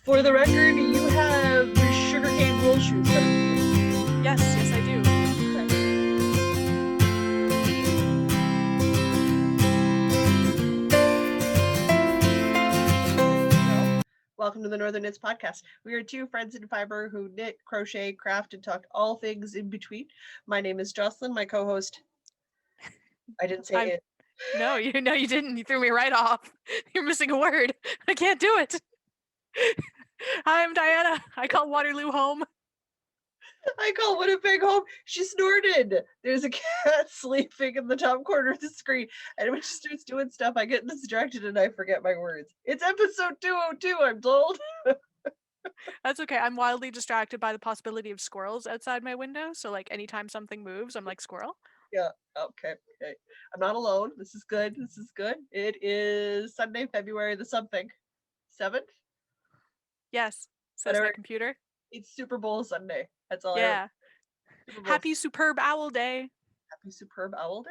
For the record, you have sugarcane wool shoes. Yes, I do. Welcome to the Northern Knits Podcast. We are two friends in fiber who knit, crochet, craft, and talk all things in between. My name is Jocelyn, my co-host. I didn't say it. No, you didn't. You threw me right off. You're missing a word. I can't do it. Hi, I'm Diana. I call Waterloo home. I call Winnipeg home. She snorted. There's a cat sleeping in the top corner of the screen. And when she starts doing stuff, I get distracted and I forget my words. It's episode 202, I'm told. That's okay. I'm wildly distracted by the possibility of squirrels outside my window. So, like, anytime something moves, I'm like, squirrel? Yeah, okay. I'm not alone. This is good. It is Sunday, February the something. 7th? Yes, says my computer. It's Super Bowl Sunday. That's all. Yeah. Happy Superb Owl Day. Happy Superb Owl Day?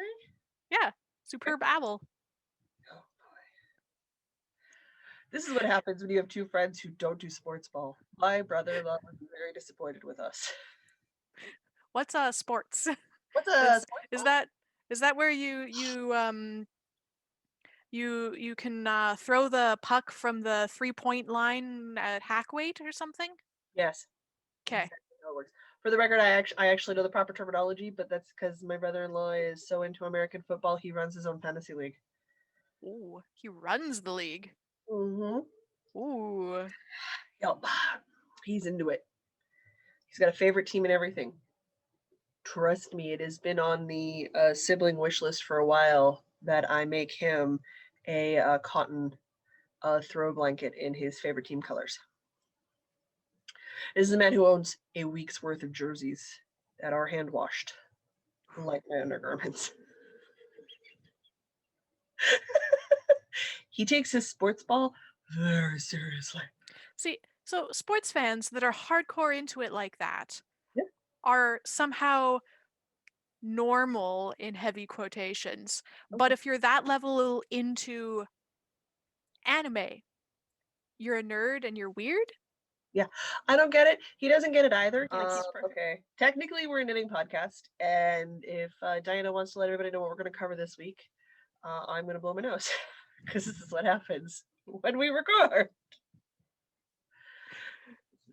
Yeah, Superb Owl. Oh boy. This is what happens when you have two friends who don't do sports ball. My brother-in-law would be very disappointed with us. What's sports? What's sports is ball? that where you can throw the puck from the 3-point line at hack weight or something? Yes. Okay. Exactly how it works. For the record, I actually know the proper terminology, but that's because my brother-in-law is so into American football, he runs his own fantasy league. Ooh, he runs the league. Mm-hmm. Ooh. Yep. He's into it. He's got a favorite team and everything. Trust me, it has been on the sibling wish list for a while that I make him a cotton throw blanket in his favorite team colors. This is a man who owns a week's worth of jerseys that are hand washed, like my undergarments. He takes his sports ball very seriously. See, so sports fans that are hardcore into it like that Yeah. are somehow normal in heavy quotations. Okay. But if you're that level into anime, you're a nerd and you're weird? Yeah, I don't get it. He doesn't get it either. Okay. Technically, we're a knitting podcast, and if Diana wants to let everybody know what we're going to cover this week, I'm going to blow my nose because this is what happens when we record.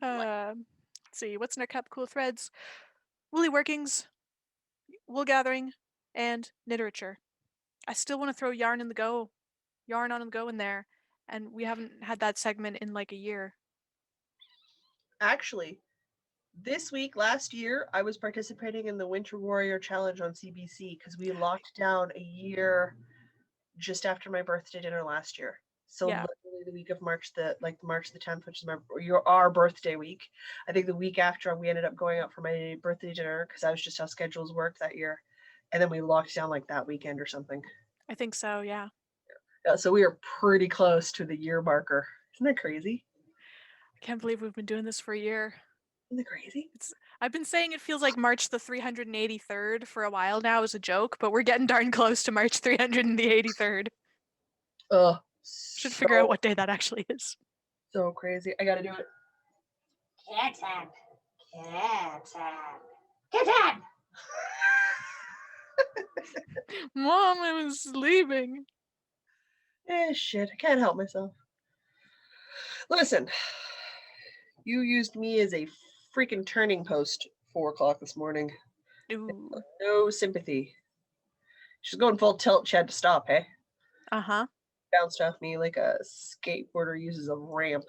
Let's see, what's in our cup? Cool threads, woolly workings, wool gathering, and kniterature. I still want to throw yarn on the go in there, and we haven't had that segment in like a year. Actually, last year, I was participating in the Winter Warrior Challenge on CBC because we locked down a year just after my birthday dinner last year. So yeah. Literally the week of March the 10th, which is our birthday week. I think the week after we ended up going out for my birthday dinner because that was just how schedules worked that year. And then we locked down like that weekend or something. I think so, yeah. So we are pretty close to the year marker. Isn't that crazy? I can't believe we've been doing this for a year. Isn't it crazy? I've been saying it feels like March the 383rd for a while now as a joke, but we're getting darn close to March 383rd. Should figure out what day that actually is. So crazy. I gotta do it. Kitten. Mom, I was sleeping. Shit. I can't help myself. Listen, you used me as a freaking turning post 4 o'clock this morning. Ooh. No sympathy. She's going full tilt. She had to stop, hey? Uh-huh. Bounced off me like a skateboarder uses a ramp.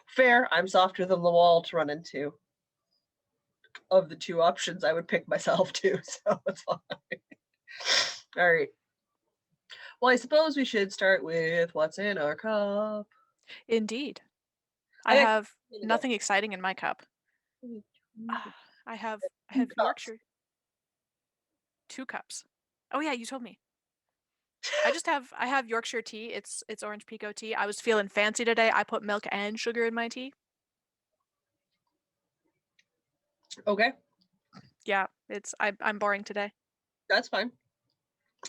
Fair. I'm softer than the wall to run into. Of the two options, I would pick myself too, so it's fine. All right. Well, I suppose we should start with what's in our cup. Indeed. I have nothing exciting in my cup. I have Yorkshire. 2 cups. Oh yeah, you told me. I have Yorkshire tea. It's orange pekoe tea. I was feeling fancy today. I put milk and sugar in my tea. Okay. Yeah, I'm boring today. That's fine.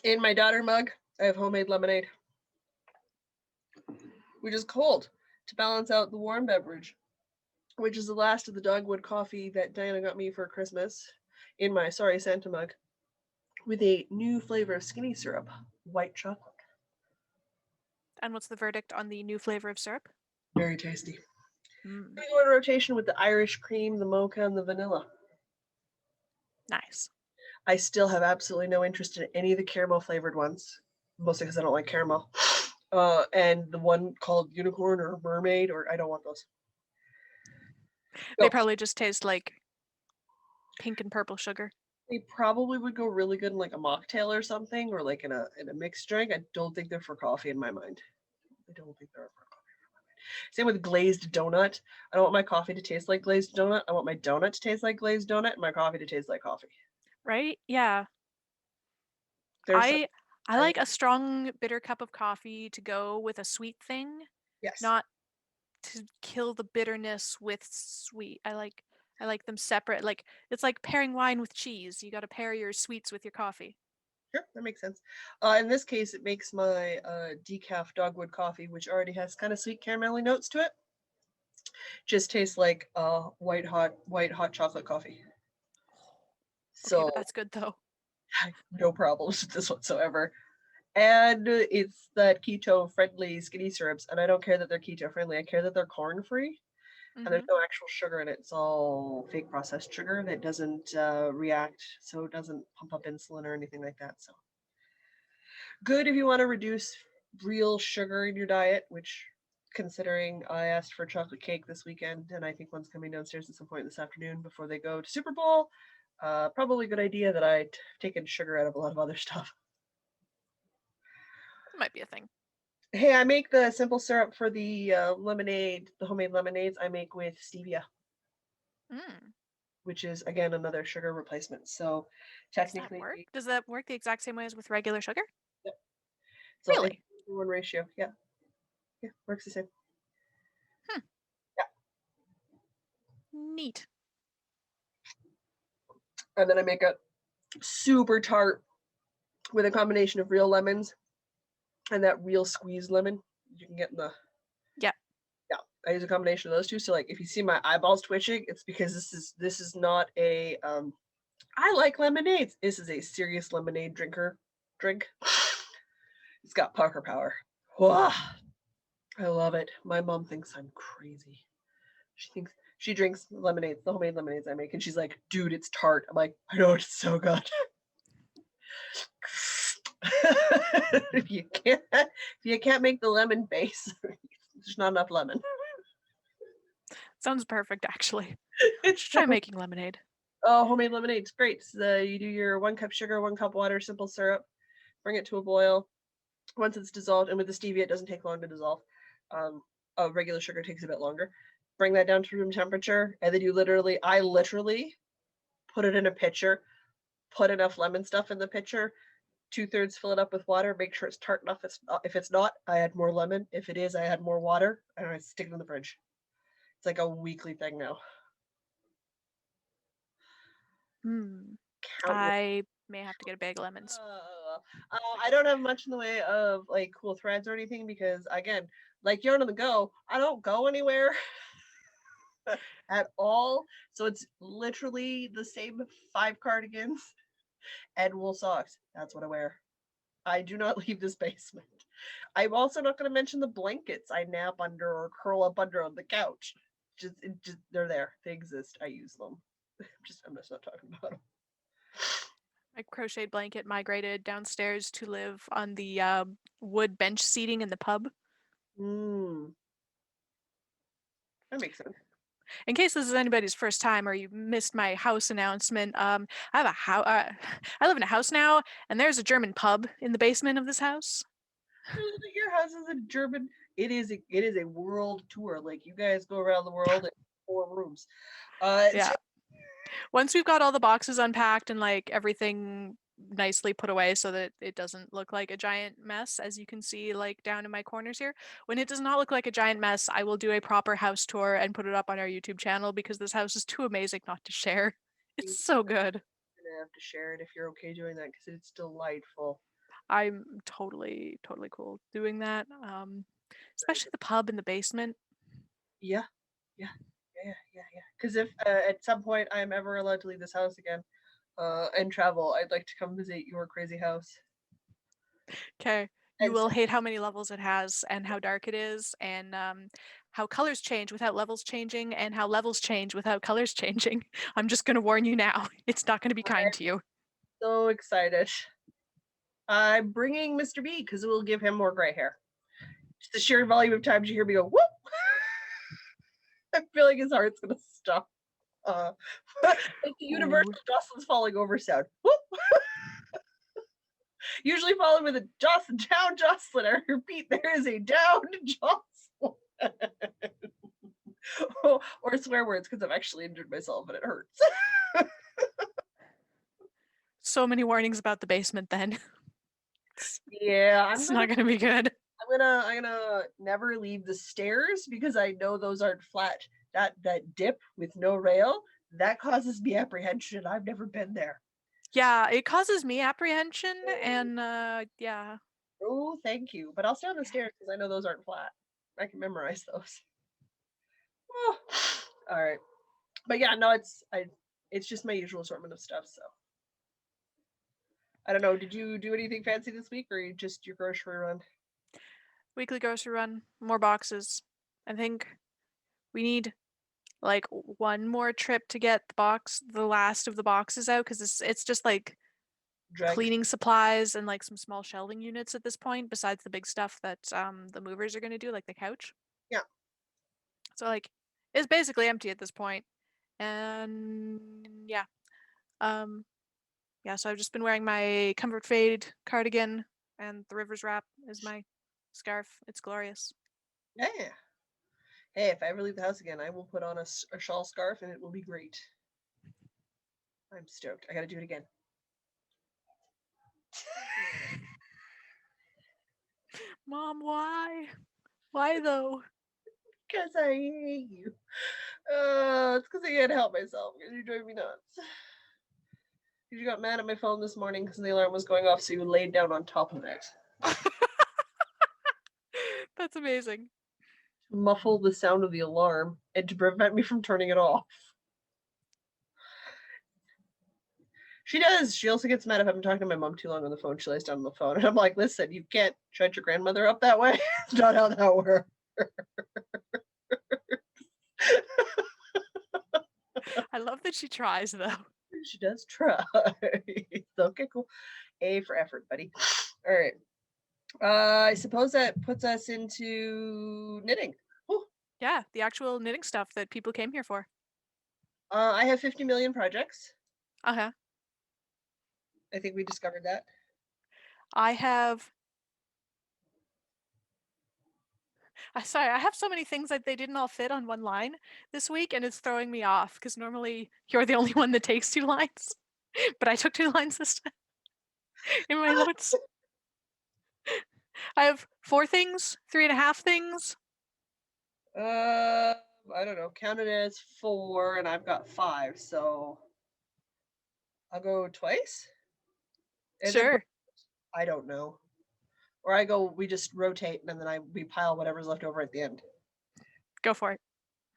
In my daughter mug, I have homemade lemonade, which is cold to balance out the warm beverage, which is the last of the dogwood coffee that Diana got me for Christmas in my Sorry Santa mug with a new flavor of skinny syrup, white chocolate. And what's the verdict on the new flavor of syrup? Very tasty. Mm, We go in rotation with the Irish cream, the mocha, and the vanilla. nice. I still have absolutely no interest in any of the caramel flavored ones, mostly because I don't like caramel. And the one called unicorn or mermaid, or I don't want those. They No, probably just taste like pink and purple sugar. they probably would go really good in like a mocktail or something, or like in a mixed drink. I don't think they're for coffee in my mind. I don't think they're for coffee in my mind. Same with glazed donut. I don't want my coffee to taste like glazed donut. I want my donut to taste like glazed donut, and my coffee to taste like coffee. Right? Yeah. There's some, I like a strong bitter cup of coffee to go with a sweet thing, yes. not to kill the bitterness with sweet. I like them separate. Like it's like pairing wine with cheese. You got to pair your sweets with your coffee. Sure, that makes sense. In this case, it makes my decaf dogwood coffee, which already has kind of sweet caramelly notes to it, just tastes like white hot chocolate coffee. Okay, So but that's good though. no problems with this whatsoever. And it's that keto friendly skinny syrups, and I don't care that they're keto friendly. I care that they're corn free, and there's no actual sugar in it. It's all fake processed sugar that doesn't react, so it doesn't pump up insulin or anything like that. So good if you want to reduce real sugar in your diet, which considering I asked for chocolate cake this weekend, and I think one's coming downstairs at some point this afternoon before they go to Super Bowl. Probably a good idea that I'd taken sugar out of a lot of other stuff. It might be a thing. Hey, I make the simple syrup for the lemonade, the homemade lemonades I make with stevia, which is again another sugar replacement. So technically, Does that work the exact same way as with regular sugar? yep. So Really? it's 1 ratio. Yeah, works the same. Neat. And then I make a super tart with a combination of real lemons and that real squeezed lemon you can get in the. Yeah. Yeah, I use a combination of those two. So like, if you see my eyeballs twitching, it's because this is not a I like lemonades. This is a serious lemonade drink. It's got pucker power. Whoa, I love it. My mom thinks I'm crazy. She drinks lemonades, the homemade lemonades I make, and she's like, "Dude, it's tart." I'm like, "I know, it's so good." if you can't make the lemon base, there's not enough lemon. Sounds perfect, actually. Let's try making lemonade. Oh, homemade lemonade's great. So you do your 1 cup sugar, 1 cup water, simple syrup, bring it to a boil. Once it's dissolved, and with the stevia, it doesn't take long to dissolve. Regular sugar takes a bit longer. Bring that down to room temperature, and then I literally put it in a pitcher, put enough lemon stuff in the pitcher, 2/3 fill it up with water, make sure it's tart enough. If it's not, I add more lemon. If it is, I add more water, and I stick it in the fridge. It's like a weekly thing now. I may have to get a bag of lemons. I don't have much in the way of like cool threads or anything because again, like Yarn on the Go, I don't go anywhere at all. So it's literally the same 5 cardigans and wool socks. That's what I wear. I do not leave this basement. I'm also not going to mention the blankets I nap under or curl up under on the couch. Just they're there. They exist. I use them. I'm just not talking about them. My crocheted blanket migrated downstairs to live on the wood bench seating in the pub. That makes sense. In case this is anybody's first time or you missed my house announcement, I have a house. I live in a house now, and there's a German pub in the basement of this house. Your house is a German. It is a world tour. Like you guys go around the world in 4 rooms. Yeah. Once we've got all the boxes unpacked and like everything nicely put away so that it doesn't look like a giant mess, as you can see like down in my corners here, when it does not look like a giant mess, I will do a proper house tour and put it up on our YouTube channel because this house is too amazing not to share. It's so good. You're gonna have to share it if you're okay doing that because it's delightful. I'm totally cool doing that. Especially the pub in the basement. Yeah. Because if at some point I'm ever allowed to leave this house again and travel, I'd like to come visit your crazy house. Okay. You will hate how many levels it has and how dark it is and how colors change without levels changing and how levels change without colors changing. I'm just going to warn you now. It's not going to be kind to you. So excited. I'm bringing Mr. B because it will give him more gray hair. Just the sheer volume of times you hear me go, whoop! I feel like his heart's going to stop. Like the universal Jocelyn's falling over sound. Whoop! Usually followed with a Jocelyn, down Jocelyn. I repeat, there is a down Jocelyn. Or swear words because I've actually injured myself and it hurts. So many warnings about the basement then. Yeah, it's not gonna be good. I'm gonna never leave the stairs because I know those aren't flat. That dip with no rail, that causes me apprehension. I've never been there. Yeah, it causes me apprehension and yeah. Oh, thank you. But I'll stay on the stairs because I know those aren't flat. I can memorize those. Oh, all right. But yeah, no, it's just my usual assortment of stuff, so. I don't know, did you do anything fancy this week or just your grocery run? Weekly grocery run, more boxes. I think we need like one more trip to get the last of the boxes out because it's just like cleaning supplies and like some small shelving units at this point besides the big stuff that the movers are going to do, like the couch. Yeah. So like it's basically empty at this point. And yeah. Yeah, so I've just been wearing my Comfort Fade cardigan and the Rivers wrap is my scarf. It's glorious. Yeah. Hey, if I ever leave the house again, I will put on a shawl scarf and it will be great. I'm stoked. I gotta do it again. Mom, why? Why though? Because I hate you. It's because I can't help myself. Because you drive me nuts. Because you got mad at my phone this morning because the alarm was going off, so you laid down on top of it. That's amazing. To muffle the sound of the alarm and to prevent me from turning it off. She does. She also gets mad if I'm talking to my mom too long on the phone. She lays down on the phone. And I'm like, listen, you can't shut your grandmother up that way. It's not how that works. I love that she tries, though. She does try. Okay, cool. A for effort, buddy. All right. I suppose that puts us into knitting. Whew. Yeah, the actual knitting stuff that people came here for. I have 50 million projects. Uh-huh. I think we discovered that. I have sorry, I have so many things that they didn't all fit on one line this week, and it's throwing me off because normally you're the only one that takes 2 lines, but I took 2 lines this time in my notes. I have 4 things, 3.5 things. I don't know. Count it as 4, and I've got 5, so I'll go twice. Sure. I don't know. Or I go, we just rotate, and then we pile whatever's left over at the end. Go for it.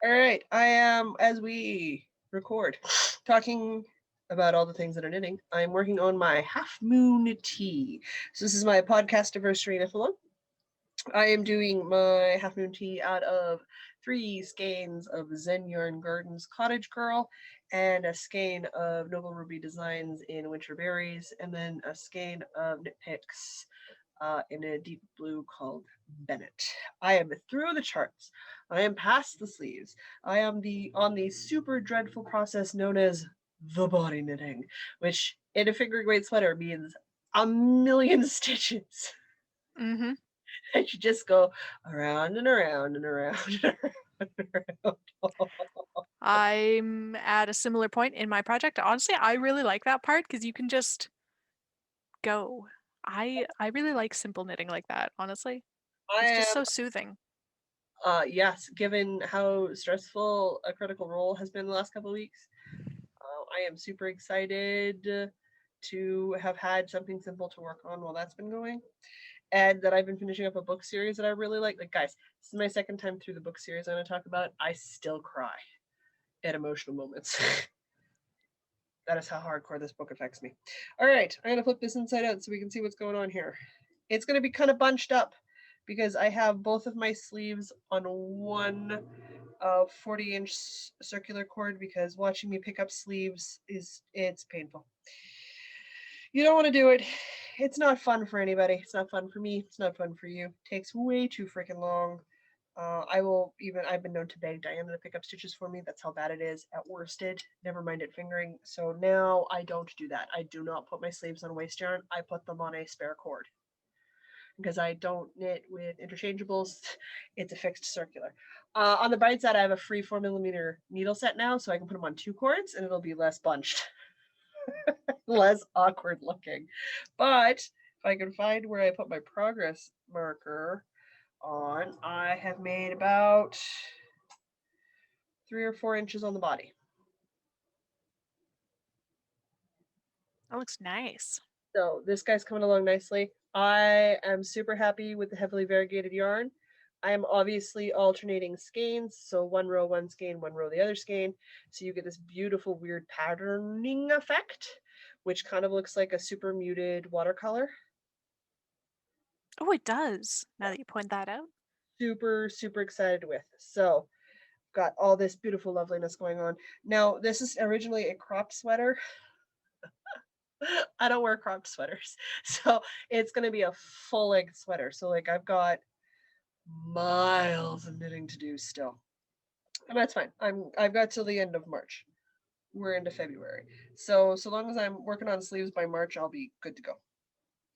All right. I am, as we record, talking about all the things that are knitting. I'm working on my half moon tea. So this is my podcast anniversary knit-along. I am doing my half moon tea out of 3 skeins of Zen Yarn Gardens Cottage Girl and a skein of Noble Ruby Designs in Winter Berries, and then a skein of Knit Picks in a deep blue called Bennett. I am through the charts. I am past the sleeves. I am on the super dreadful process known as the body knitting, which in a figure weight sweater means a million stitches. Mm-hmm. And you just go around and around and around and around and around. I'm at a similar point in my project. Honestly, I really like that part because you can just go. I really like simple knitting like that, honestly. It's just so soothing. Yes, given how stressful a Critical Role has been the last couple of weeks, I am super excited to have had something simple to work on while that's been going. And that I've been finishing up a book series that I really like. Like, guys, this is my second time through the book series I'm going to talk about. I still cry at emotional moments. That is how hardcore this book affects me. All right, I'm going to flip this inside out so we can see what's going on here. It's going to be kind of bunched up because I have both of my sleeves on one 40-inch circular cord, because watching me pick up sleeves it's painful. You don't want to do it. It's not fun for anybody. It's not fun for me. It's not fun for you. It takes way too freaking long. I've been known to beg Diana to pick up stitches for me. That's how bad it is at worsted. Never mind at fingering. So now I don't do that. I do not put my sleeves on waste yarn. I put them on a spare cord, because I don't knit with interchangeables. It's a fixed circular. On the bright side, I have a free 4mm needle set now, so I can put them on 2 cords and it'll be less bunched. Less awkward looking. But if I can find where I put my progress marker on, I have made about 3 or 4 inches on the body. That looks nice. So this guy's coming along nicely. I am super happy with the heavily variegated yarn. I am obviously alternating skeins, so one row one skein, one row the other skein, so you get this beautiful weird patterning effect, which kind of looks like a super muted watercolor. Oh, it does, now that you point that out. Super, super excited with. So got all this beautiful loveliness going on. Now, this is originally a cropped sweater. I don't wear cropped sweaters. So it's going to be a full length sweater. So like I've got miles of knitting to do still. And that's fine. I've got till the end of March. We're into February. So long as I'm working on sleeves by March, I'll be good to go.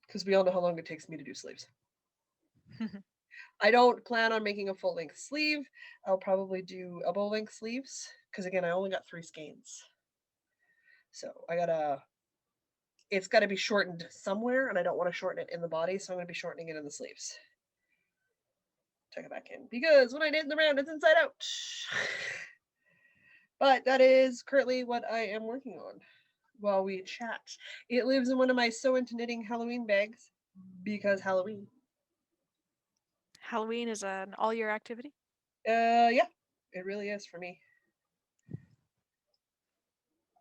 Because we all know how long it takes me to do sleeves. I don't plan on making a full length sleeve. I'll probably do elbow length sleeves, because again, I only got 3 skeins. So it's got to be shortened somewhere, and I don't want to shorten it in the body, so I'm going to be shortening it in the sleeves. Tuck it back in, because when I knit in the round, it's inside out. But that is currently what I am working on while we chat. It lives in one of my So Into Knitting Halloween bags, because Halloween. Halloween is an all-year activity? Yeah, it really is for me.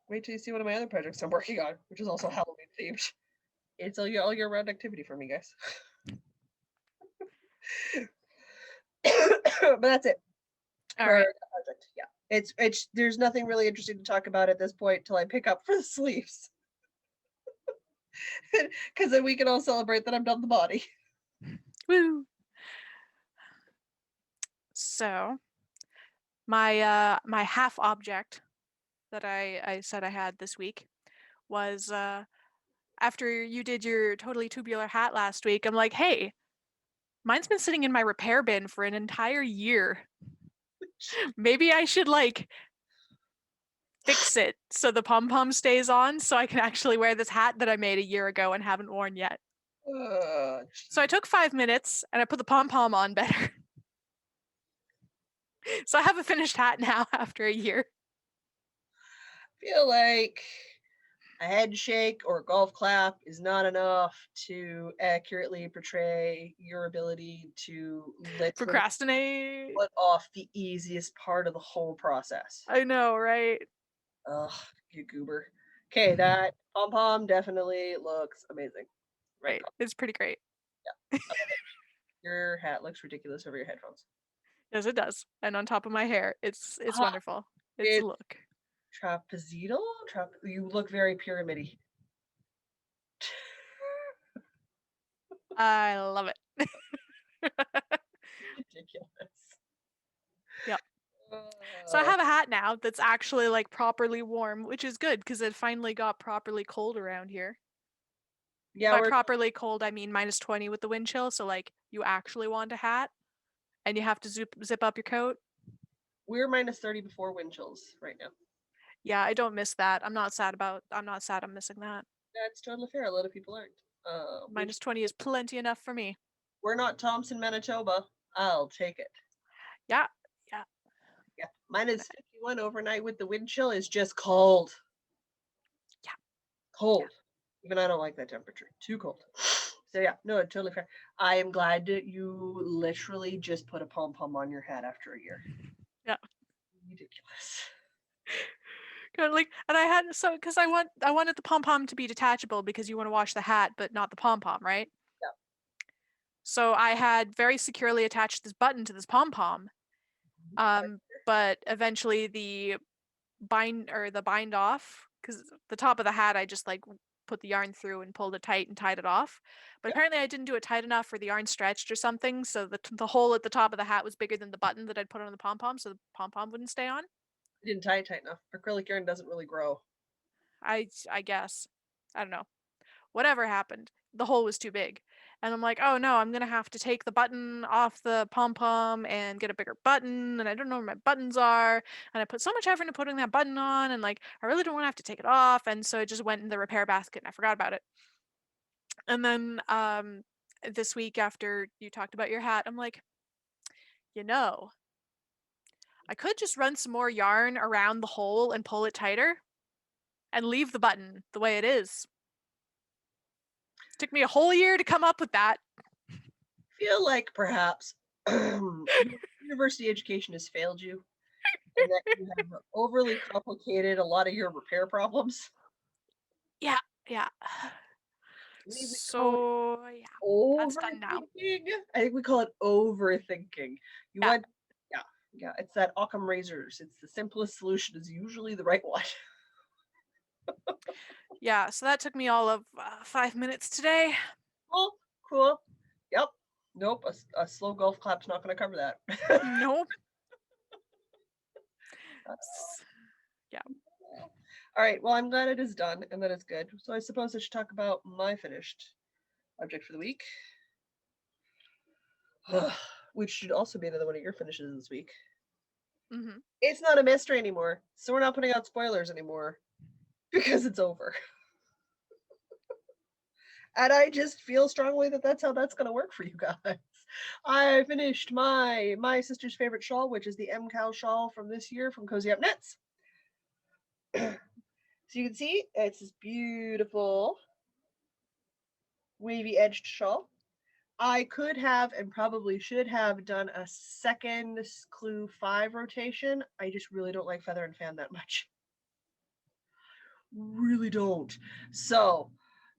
Wait till you see one of my other projects I'm working on, which is also Halloween themed. It's all year round activity for me, guys. But that's it. All for right. the project. Yeah. It's there's nothing really interesting to talk about at this point till I pick up for the sleeves. Because then we can all celebrate that I'm done the body. Woo! So my my half object that I said I had this week was after you did your totally tubular hat last week, I'm like, hey, mine's been sitting in my repair bin for an entire year. Maybe I should like fix it so the pom-pom stays on so I can actually wear this hat that I made a year ago and haven't worn yet. So I took 5 minutes and I put the pom-pom on better. So I have a finished hat now after a year. Feel like a head shake or a golf clap is not enough to accurately portray your ability to literally Procrastinate. put off the easiest part of the whole process. I know, right? Ugh, you goober. Okay, that pom-pom definitely looks amazing. Right. It's pretty great. Yeah. Your hat looks ridiculous over your headphones. Yes, it does. And on top of my hair, it's wonderful. It's a look. Trapezoidal? You look very pyramidy. I love it. Ridiculous. Yep. So I have a hat now that's actually like properly warm, which is good because it finally got properly cold around here. Yeah, by properly cold, I mean -20 with the wind chill. So like you actually want a hat and you have to zip up your coat. We're -30 before wind chills right now. Yeah, I don't miss that. I'm not sad I'm missing that. That's totally fair. A lot of people aren't. -20 is plenty enough for me. We're not Thompson, Manitoba. I'll take it. Yeah. Yeah. -51 overnight with the wind chill is just cold. Yeah. Cold. Even I don't like that temperature. Too cold. So yeah, no, totally fair. I am glad that you literally just put a pom-pom on your head after a year. Yeah. Ridiculous. Good, like, and I had because I wanted the pom pom to be detachable because you want to wash the hat, but not the pom pom, right? Yeah. So I had very securely attached this button to this pom pom, but eventually the bind off, because the top of the hat I just like put the yarn through and pulled it tight and tied it off. But apparently I didn't do it tight enough, or the yarn stretched or something, so the hole at the top of the hat was bigger than the button that I'd put on the pom pom, so the pom pom wouldn't stay on. I didn't tie it tight enough. Acrylic yarn doesn't really grow. I guess. I don't know. Whatever happened, the hole was too big. And I'm like, oh no, I'm gonna have to take the button off the pom pom and get a bigger button, and I don't know where my buttons are. And I put so much effort into putting that button on, and like I really don't want to have to take it off, and so it just went in the repair basket and I forgot about it. And then this week after you talked about your hat, I'm like, you know, I could just run some more yarn around the hole and pull it tighter and leave the button the way it is. Took me a whole year to come up with that. Feel like perhaps university education has failed you, and that you have overly complicated a lot of your repair problems. Yeah. We call it So yeah, that's done now. overthinking. I think we call it overthinking. You Yeah. want, yeah. It's that Occam razors. It's the simplest solution is usually the right one. Yeah, so that took me all of 5 minutes today. Cool. Yep. Nope. A slow golf clap's not going to cover that. Nope. Yeah. All right. Well, I'm glad it is done and that it's good. So I suppose I should talk about my finished object for the week, which should also be another one of your finishes this week. Mm-hmm. It's not a mystery anymore, so we're not putting out spoilers anymore because it's over. And I just feel strongly that that's how that's going to work for you guys. I finished my sister's favorite shawl, which is the Emcow Shawl from this year from Cozy Up Knits. So you can see it's this beautiful wavy edged shawl. I could have and probably should have done a second Clue 5 rotation. I just really don't like feather and fan that much. Really don't. So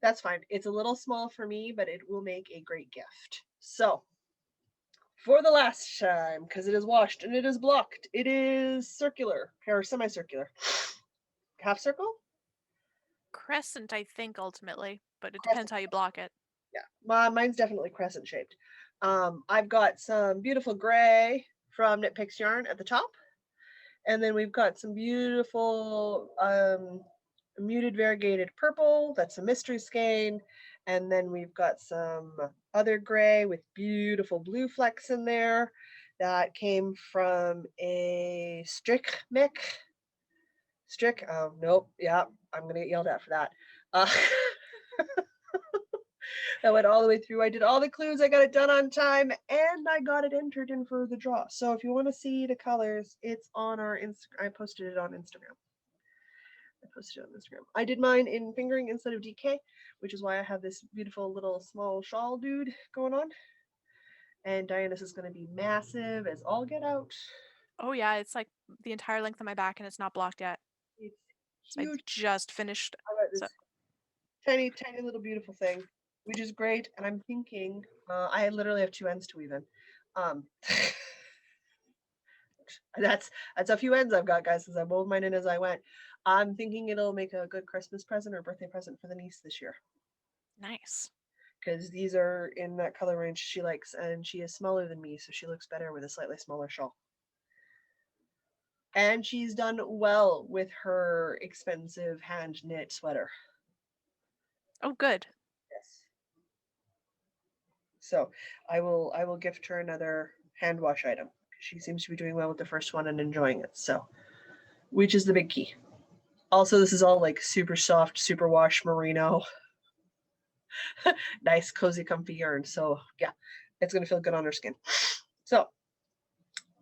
that's fine. It's a little small for me, but it will make a great gift. So for the last time, because it is washed and it is blocked, it is circular or semicircular. Half circle? Crescent, I think, ultimately, but it depends how you block it. Yeah, mine's definitely crescent shaped. I've got some beautiful gray from Knit Picks Yarn at the top. And then we've got some beautiful muted variegated purple. That's a mystery skein. And then we've got some other gray with beautiful blue flecks in there. That came from a Strick Mick. Strick, oh, nope, yeah, I'm going to get yelled at for that. That went all the way through. I did all the clues. I got it done on time, and I got it entered in for the draw. So if you want to see the colors, it's on our Instagram. I posted it on Instagram. I did mine in fingering instead of DK, which is why I have this beautiful little small shawl dude going on. And Diana's is going to be massive as all get out. Oh yeah, it's like the entire length of my back, and it's not blocked yet. It's So huge. I just finished. I got this tiny little beautiful thing, which is great. And I'm thinking, I literally have 2 ends to weave in. That's a few ends I've got, guys, because I wove mine in as I went. I'm thinking it'll make a good Christmas present or birthday present for the niece this year. Nice. Because these are in that color range she likes, and she is smaller than me, so she looks better with a slightly smaller shawl. And she's done well with her expensive hand knit sweater. Oh, good. Yes. So I will gift her another hand wash item. She seems to be doing well with the first one and enjoying it. So, which is the big key. Also, this is all like super soft, super wash merino. Nice, cozy, comfy yarn. So yeah, it's gonna feel good on her skin. So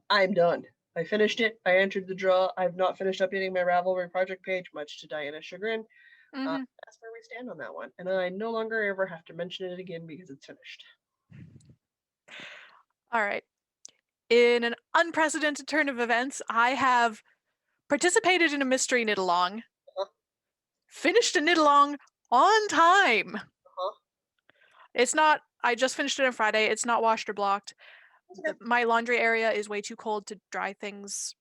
I'm done. I finished it. I entered the draw. I've not finished updating my Ravelry project page, much to Diana's chagrin. That's where we stand on that one. And I no longer ever have to mention it again because it's finished. All right. In an unprecedented turn of events, I have participated in a mystery knit-along, finished a knit-along on time. It's not, I just finished it on Friday. It's not washed or blocked. My laundry area is way too cold to dry things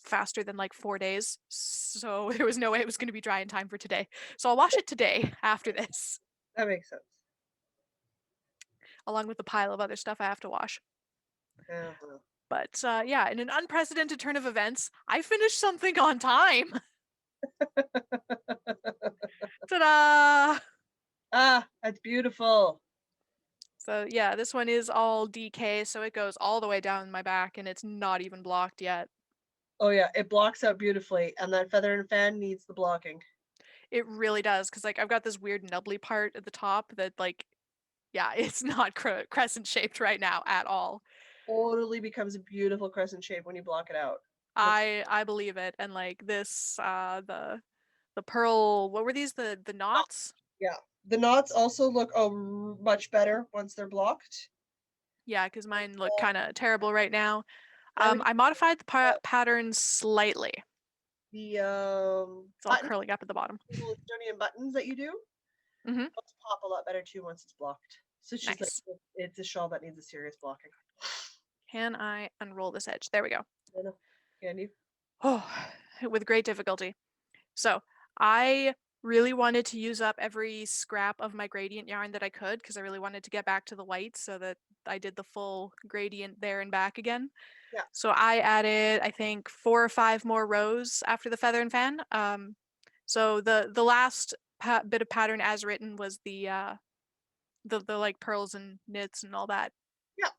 faster than like 4 days. So there was no way it was going to be dry in time for today. So I'll wash it today after this. That makes sense. Along with the pile of other stuff I have to wash. Uh-huh. But yeah, in an unprecedented turn of events, I finished something on time. Ta-da! Ah, that's beautiful. So yeah, this one is all DK, so it goes all the way down my back and it's not even blocked yet. Oh yeah, it blocks out beautifully, and that feather and fan needs the blocking. It really does, because like I've got this weird nubbly part at the top that like, yeah, it's not crescent shaped right now at all. Totally becomes a beautiful crescent shape when you block it out. I believe it. And like this, the pearl, what were these? The knots? Yeah, the knots also look much better once they're blocked. Yeah, because mine look kind of terrible right now. I would I modified the pattern slightly. the It's all curling up at the bottom. little Estonian buttons that you do, those pop a lot better too once it's blocked. So it's just Nice. like it's a shawl that needs a serious blocking. Can I unroll this edge? There we go. Can you? Oh, with great difficulty. So I really wanted to use up every scrap of my gradient yarn that I could, because I really wanted to get back to the white so that I did the full gradient there and back again. Yeah. So I added, I think, 4 or 5 more rows after the feather and fan. So the last bit of pattern as written was the like pearls and knits and all that. Yeah.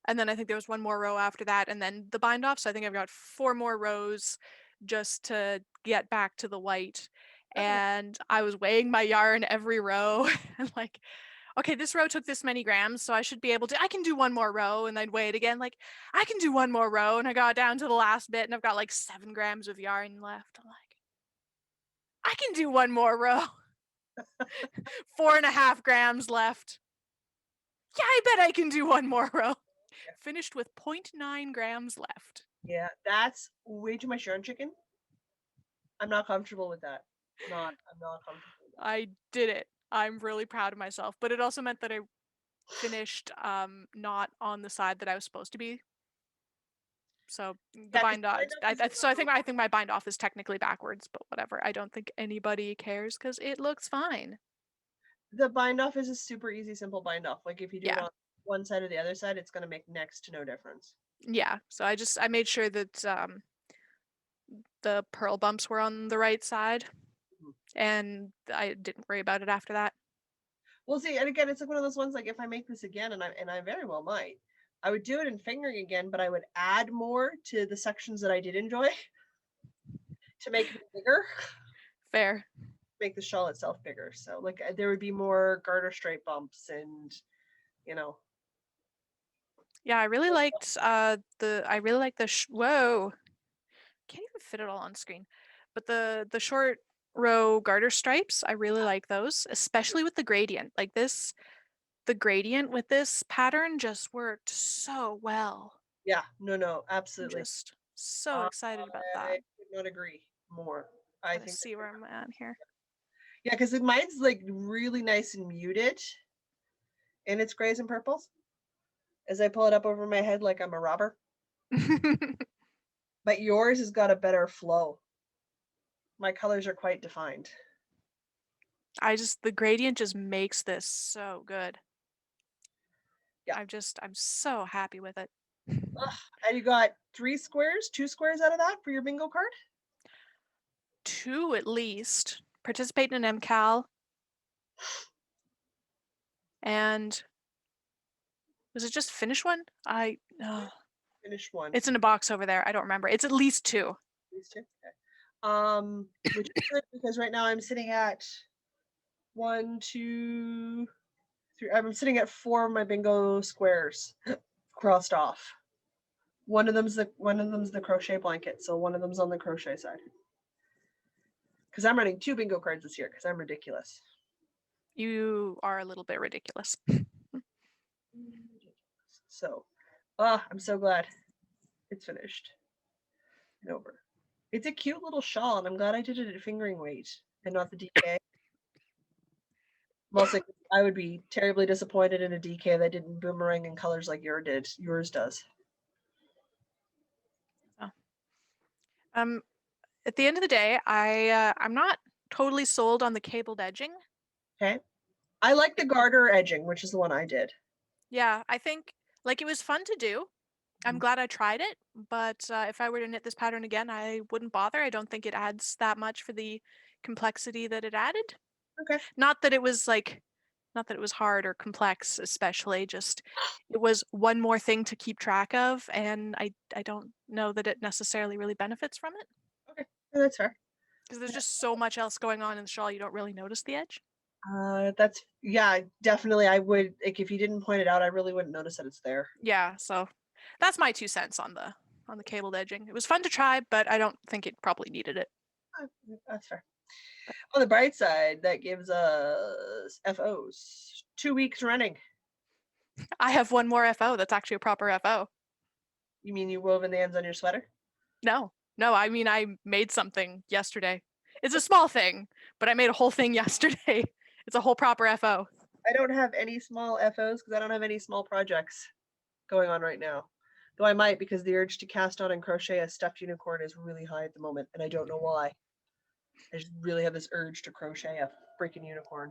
And then I think there was 1 more row after that, and then the bind off. So I think I've got 4 more rows just to get back to the white. And I was weighing my yarn every row and like, okay, this row took this many grams, so I should be able to, I can do 1 more row. And I'd weigh it again, like, I can do 1 more row. And I got down to the last bit and I've got like 7 grams of yarn left. I'm like, I can do 1 more row. 4.5 grams left. Yeah, I bet I can do 1 more row. Finished with 0.9 grams left. Yeah, that's way too much yarn chicken. I'm not comfortable with that. I'm not comfortable with that. I did it. I'm really proud of myself, but it also meant that I finished not on the side that I was supposed to be. So the bind off. So I think my bind off is technically backwards, but whatever. I don't think anybody cares because it looks fine. The bind off is a super easy, simple bind off. Like if you do it on one side or the other side, it's going to make next to no difference. Yeah. So I made sure that the pearl bumps were on the right side, and I didn't worry about it after that. Well, see, and again, it's like one of those ones. Like if I make this again, and I very well might, I would do it in fingering again, but I would add more to the sections that I did enjoy to make it bigger. Fair. Make the shawl itself bigger. So like there would be more garter stripe bumps and, you know. Yeah, I really liked the whoa. Can't even fit it all on screen. But the short row garter stripes, I really like those, especially with the gradient. Like this, the gradient with this pattern just worked so well. Yeah, no, absolutely. I'm just so excited about that. I could not agree more. I think see where I'm at here. Yeah, because mine's like really nice and muted in its grays and purples. As I pull it up over my head like I'm a robber. But yours has got a better flow. My colors are quite defined. The gradient just makes this so good. Yeah. I'm so happy with it. And you got 2 squares out of that for your bingo card? 2 at least. Participate in an Emcow. And was it just finish one? Finish one. It's in a box over there. I don't remember. It's at least 2. At least 2? Okay. Which is good because right now I'm sitting at 1, 2, 3. I'm sitting at 4 of my bingo squares crossed off. One of them's the crochet blanket, so one of them's on the crochet side. Because I'm running 2 bingo cards this year because I'm ridiculous. You are a little bit ridiculous. So, I'm so glad it's finished and over. It's a cute little shawl, and I'm glad I did it at fingering weight and not the DK. Mostly, I would be terribly disappointed in a DK that didn't boomerang in colors like yours does. So, at the end of the day, I'm not totally sold on the cabled edging. Okay. I like the garter edging, which is the one I did. Yeah, I think like it was fun to do. I'm glad I tried it, but if I were to knit this pattern again, I wouldn't bother. I don't think it adds that much for the complexity that it added. Okay. Not that it was hard or complex, especially just it was one more thing to keep track of, and I don't know that it necessarily really benefits from it. Okay, that's fair. Because there's just so much else going on in the shawl, you don't really notice the edge. Yeah, definitely. I would, like, if you didn't point it out, I really wouldn't notice that it's there. Yeah, so that's my 2 cents on the cabled edging. It was fun to try, but I don't think it probably needed it. That's fair. On the bright side, that gives us FOs 2 weeks running. I have one more FO that's actually a proper FO. You mean you wove in the ends on your sweater? No, I mean I made something yesterday. It's a small thing, but I made a whole thing yesterday. It's a whole proper FO. I don't have any small FOs because I don't have any small projects going on right now. Though I might, because the urge to cast on and crochet a stuffed unicorn is really high at the moment, and I don't know why. I just really have this urge to crochet a freaking unicorn.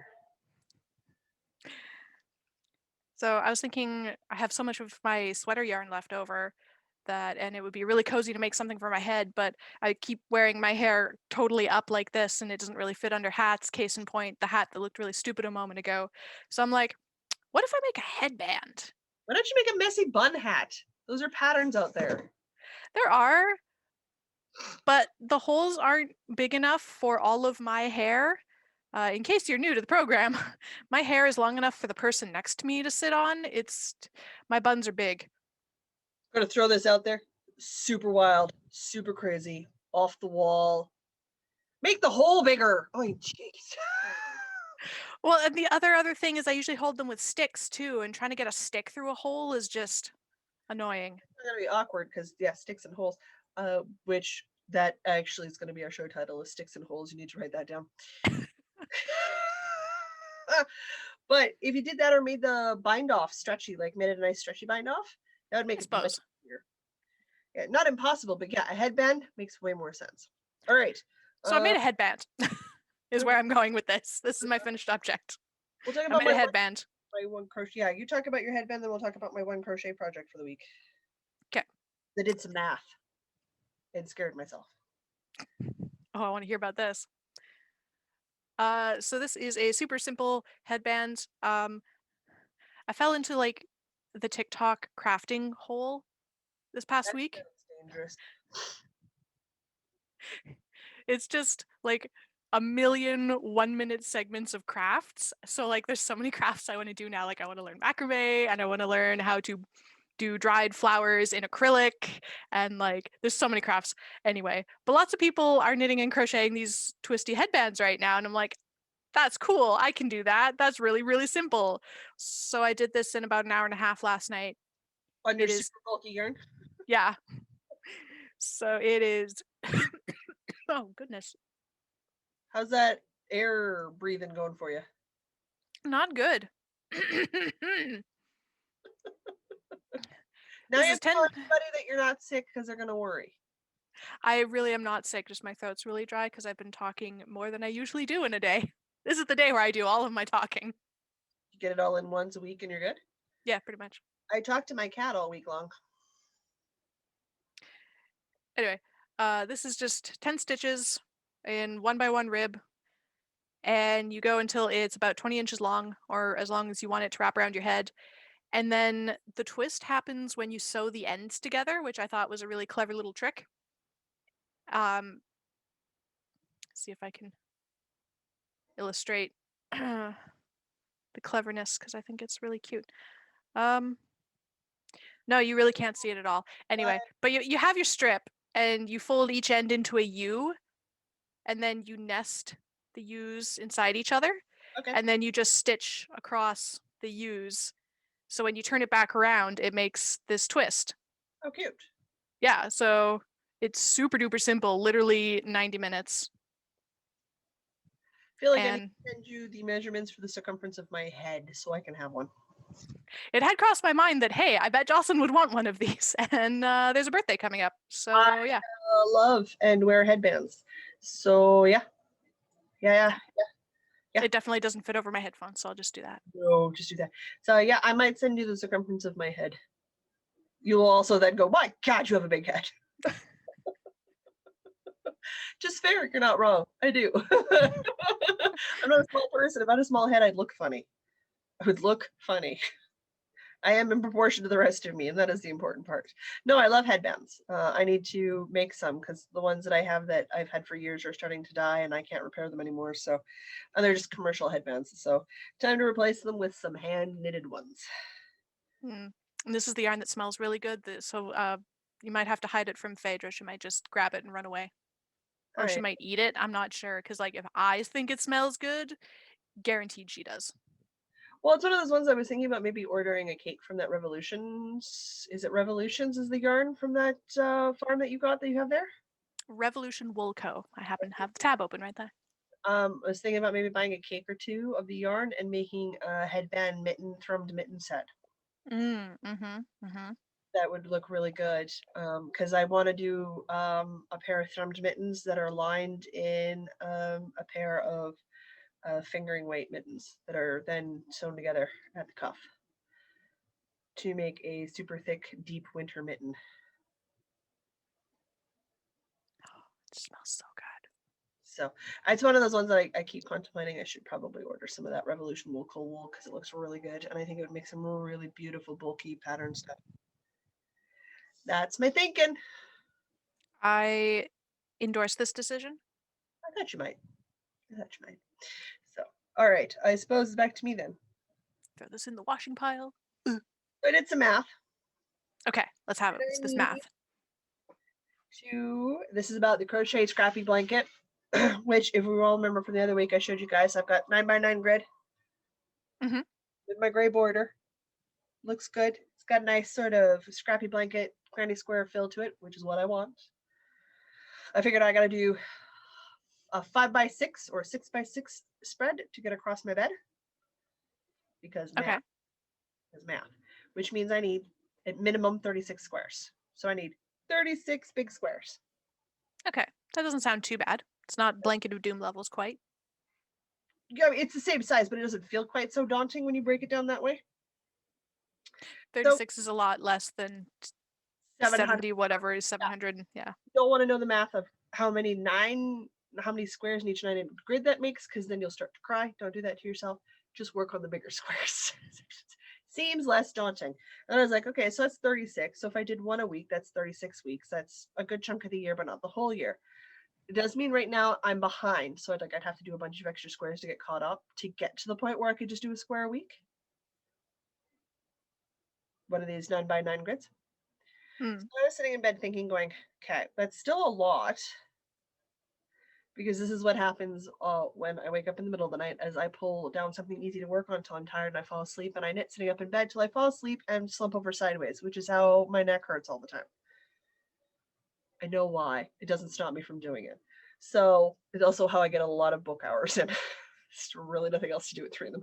So I was thinking I have so much of my sweater yarn left over and it would be really cozy to make something for my head, but I keep wearing my hair totally up like this and it doesn't really fit under hats. Case in point, the hat that looked really stupid a moment ago. So I'm like, what if I make a headband? Why don't you make a messy bun hat? Those are patterns out there. There are, but the holes aren't big enough for all of my hair. In case you're new to the program, my hair is long enough for the person next to me to sit on. My buns are big. I'm gonna throw this out there. Super wild, super crazy, off the wall. Make the hole bigger. Oh, jeez. Well, and the other thing is I usually hold them with sticks too, and trying to get a stick through a hole is just annoying. It's gonna be awkward because sticks and holes. Which that actually is gonna be our show title: is sticks and holes. You need to write that down. But if you did that or made the bind off stretchy, like made it a nice stretchy bind off, that would make it much easier. Yeah, not impossible, but yeah, a headband makes way more sense. All right. So I made a headband. Is where I'm going with this. This is my finished object. We'll talk about my headband. My one crochet. Yeah, you talk about your headband, then we'll talk about my one crochet project for the week. Okay. I did some math and scared myself. Oh, I want to hear about this. So this is a super simple headband. I fell into like the TikTok crafting hole this past week. That's dangerous. It's just like a million 1-minute segments of crafts. So like there's so many crafts I want to do now. Like I want to learn macrame and I want to learn how to do dried flowers in acrylic and like there's so many crafts anyway. But lots of people are knitting and crocheting these twisty headbands right now and I'm like, that's cool. I can do that. That's really, really simple. So I did this in about an hour and a half last night. On your super bulky yarn? Yeah. So it is. Oh, goodness. How's that air breathing going for you? Not good. Now you have to tell everybody that you're not sick because they're going to worry. I really am not sick. Just my throat's really dry because I've been talking more than I usually do in a day. This is the day where I do all of my talking. You get it all in once a week and you're good? Yeah, pretty much. I talked to my cat all week long. Anyway, this is just 10 stitches in 1x1 rib. And you go until it's about 20 inches long or as long as you want it to wrap around your head. And then the twist happens when you sew the ends together, which I thought was a really clever little trick. See if I can illustrate the cleverness because I think it's really cute. No, you really can't see it at all. Anyway, but you have your strip and you fold each end into a U and then you nest the U's inside each other, Okay. and then you just stitch across the U's. So when you turn it back around, it makes this twist. Oh, cute. Yeah, so it's super duper simple, literally 90 minutes. I feel like I need And to send you the measurements for the circumference of my head so I can have one. it had crossed my mind that, hey, I bet Jocelyn would want one of these. And there's a birthday coming up. So yeah. Love and wear headbands. So yeah. Yeah. It definitely doesn't fit over my headphones, so I'll just do that. No, just do that. So yeah, I might send you the circumference of my head. You'll also then go, my God, you have a big head. Just fair, you're not wrong. I do. I'm not a small person. If I had a small head, I'd look funny. I would look funny. I am in proportion to the rest of me, and that is the important part. No, I love headbands. I need to make some because the ones that I have that I've had for years are starting to die, and I can't repair them anymore. So, and they're just commercial headbands. So, time to replace them with some hand-knitted ones. And this is the yarn that smells really good. So you might have to hide it from Phaedra. She might just grab it and run away. Or she might eat it. I'm not sure. Because like if I think it smells good, guaranteed she does. Well, it's one of those ones I was thinking about maybe ordering a cake from that Revolutions. Is it Revolutions is the yarn from that farm that you got that you have there? Revolution Wool Co. I happen to have the tab open right there. I was thinking about maybe buying a cake or two of the yarn and making a headband thrummed mitten set. That would look really good because I want to do a pair of thrummed mittens that are lined in a pair of fingering weight mittens that are then sewn together at the cuff to make a super thick, deep winter mitten. Oh, it smells so good. So it's one of those ones that I keep contemplating. I should probably order some of that Revolution Wool Co. wool because it looks really good, and I think it would make some really beautiful bulky pattern stuff. That's my thinking. I endorse this decision. I thought you might. So, all right. I suppose it's back to me then. Throw this in the washing pile. I did some math. Okay, let's have it. It's this math. This is about the Crochet Scrappy blanket, which, if we all remember from the other week, I showed you guys. I've got 9x9 grid with my gray border. Looks good. It's got a nice sort of scrappy blanket, granny square feel to it, which is what I want. I figured I got to do a 5x6 or 6x6 spread to get across my bed because math is math, which means I need at minimum 36 squares. So I need 36 big squares. Okay, that doesn't sound too bad. It's not Blanket of Doom levels quite. Yeah, it's the same size, but it doesn't feel quite so daunting when you break it down that way. 36 is a lot less than 70 whatever is 700. Yeah. You don't want to know the math of how many squares in each 9 grid that makes, because then you'll start to cry. Don't do that to yourself. Just work on the bigger squares. Seems less daunting. And I was like, okay, so that's 36. So if I did one a week, that's 36 weeks. That's a good chunk of the year, but not the whole year. It does mean right now I'm behind. So I'd have to do a bunch of extra squares to get caught up to get to the point where I could just do a square a week. One of these 9x9 grids. So I was sitting in bed thinking, going, okay, that's still a lot. Because this is what happens when I wake up in the middle of the night as I pull down something easy to work on until I'm tired and I fall asleep, and I knit sitting up in bed till I fall asleep and slump over sideways, which is how my neck hurts all the time. I know why. It doesn't stop me from doing it. So it's also how I get a lot of book hours in. There's really nothing else to do at 3 a.m.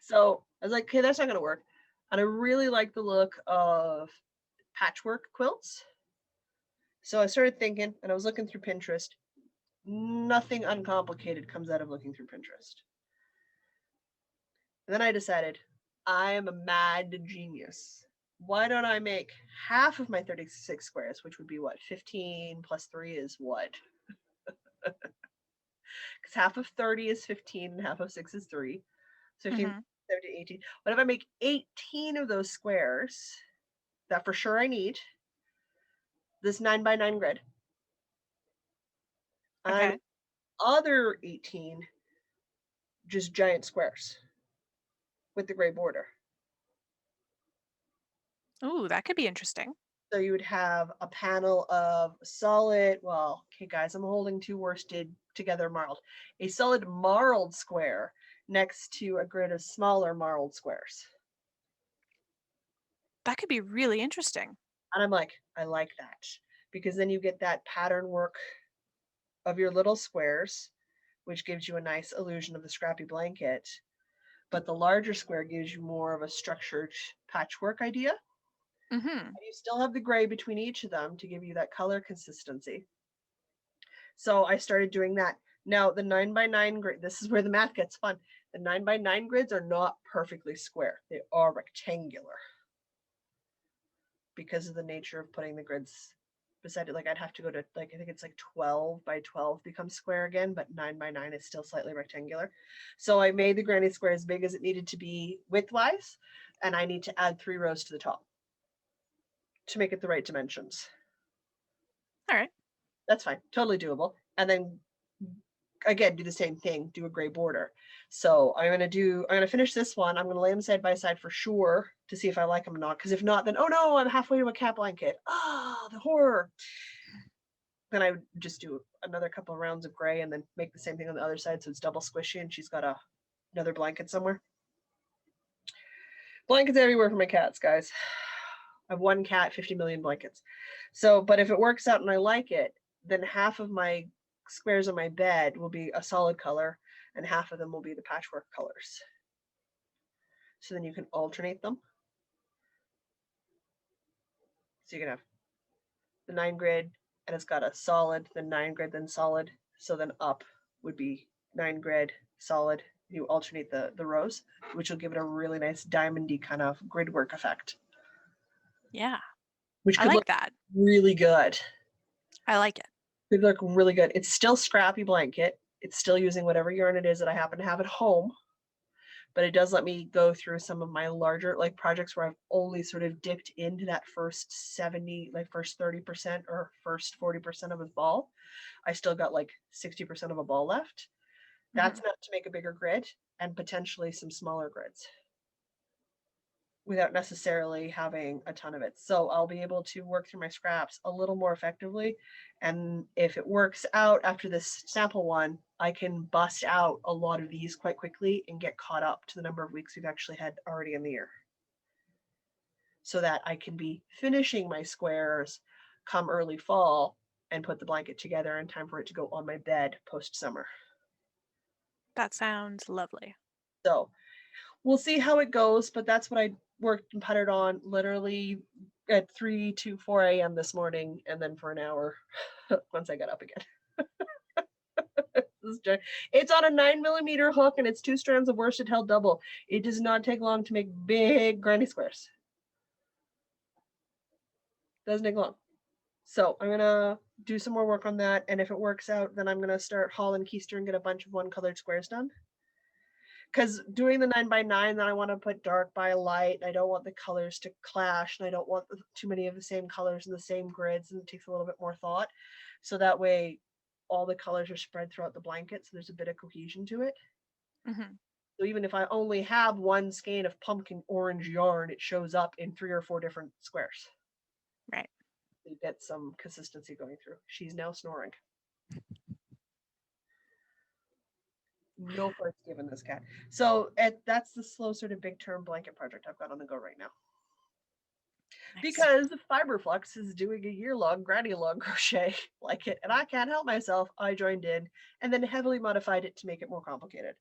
So I was like, okay, that's not going to work. And I really like the look of patchwork quilts. So I started thinking, and I was looking through Pinterest. Nothing uncomplicated comes out of looking through Pinterest. And then I decided, I am a mad genius. Why don't I make half of my 36 squares, which would be what? 15 plus 3 is what? Because half of 30 is 15 and half of 6 is 3. So 15, 17, 18. What if I make 18 of those squares that for sure I need? This 9x9 grid. Okay. And other 18 just giant squares with the gray border. Ooh, that could be interesting. So you would have a panel of solid, well, okay, guys, I'm holding two worsted together marled. A solid marled square next to a grid of smaller marled squares. That could be really interesting. And I'm like, I like that, because then you get that pattern work of your little squares, which gives you a nice illusion of the scrappy blanket. But the larger square gives you more of a structured patchwork idea. Mm-hmm. And you still have the gray between each of them to give you that color consistency. So I started doing that. Now the 9x9 grid, this is where the math gets fun. The 9x9 grids are not perfectly square. They are rectangular because of the nature of putting the grids beside it. Like I'd have to go to, like, I think it's like 12x12 becomes square again, but 9x9 is still slightly rectangular. So I made the granny square as big as it needed to be widthwise, and I need to add 3 rows to the top to make it the right dimensions. All right. That's fine, totally doable. And then again, do the same thing, do a gray border. So I'm gonna finish this one. I'm gonna lay them side by side for sure to see if I like them or not. Because if not, then oh no, I'm halfway to a cat blanket. Ah, the horror. Then I would just do another couple of rounds of gray and then make the same thing on the other side so it's double squishy and she's got another blanket somewhere. Blankets everywhere for my cats, guys. I have 1 cat, 50 million blankets. So, but if it works out and I like it, then half of my squares on my bed will be a solid color and half of them will be the patchwork colors. So then you can alternate them. So you can have the 9 grid and it's got a solid, then 9 grid, then solid. So then up would be 9 grid, solid. You alternate the rows, which will give it a really nice diamondy kind of grid work effect. Yeah. Which I could like look that. really good. I like it. Could look really good. It's still scrappy blanket. It's still using whatever yarn it is that I happen to have at home. But it does let me go through some of my larger like projects where I've only sort of dipped into that first 70, like first 30% or first 40% of a ball. I still got like 60% of a ball left. That's enough to make a bigger grid and potentially some smaller grids without necessarily having a ton of it. So I'll be able to work through my scraps a little more effectively. And if it works out after this sample one, I can bust out a lot of these quite quickly and get caught up to the number of weeks we've actually had already in the year. So that I can be finishing my squares come early fall and put the blanket together in time for it to go on my bed post-summer. That sounds lovely. So we'll see how it goes, but that's what I worked and puttered on literally at 3 to 4 a.m. this morning, and then for an hour once I got up again. It's on a 9mm hook, and it's 2 strands of worsted held double. It does not take long to make big granny squares. Doesn't take long. So I'm gonna do some more work on that, and if it works out, then I'm gonna start haul and keister and get a bunch of 1-colored squares done. Because doing the 9x9, then I want to put dark by light. I don't want the colors to clash, and I don't want too many of the same colors in the same grids, and it takes a little bit more thought. So that way, all the colors are spread throughout the blanket, so there's a bit of cohesion to it. So even if I only have 1 skein of pumpkin orange yarn, it shows up in 3 or 4 different squares. Right. You get some consistency going through. She's now snoring. No farts given this cat. So that's the slow sort of big term blanket project I've got on the go right now. Nice. Because Fiberflux is doing a year-long granny long crochet blanket, and I can't help myself. I joined in and then heavily modified it to make it more complicated.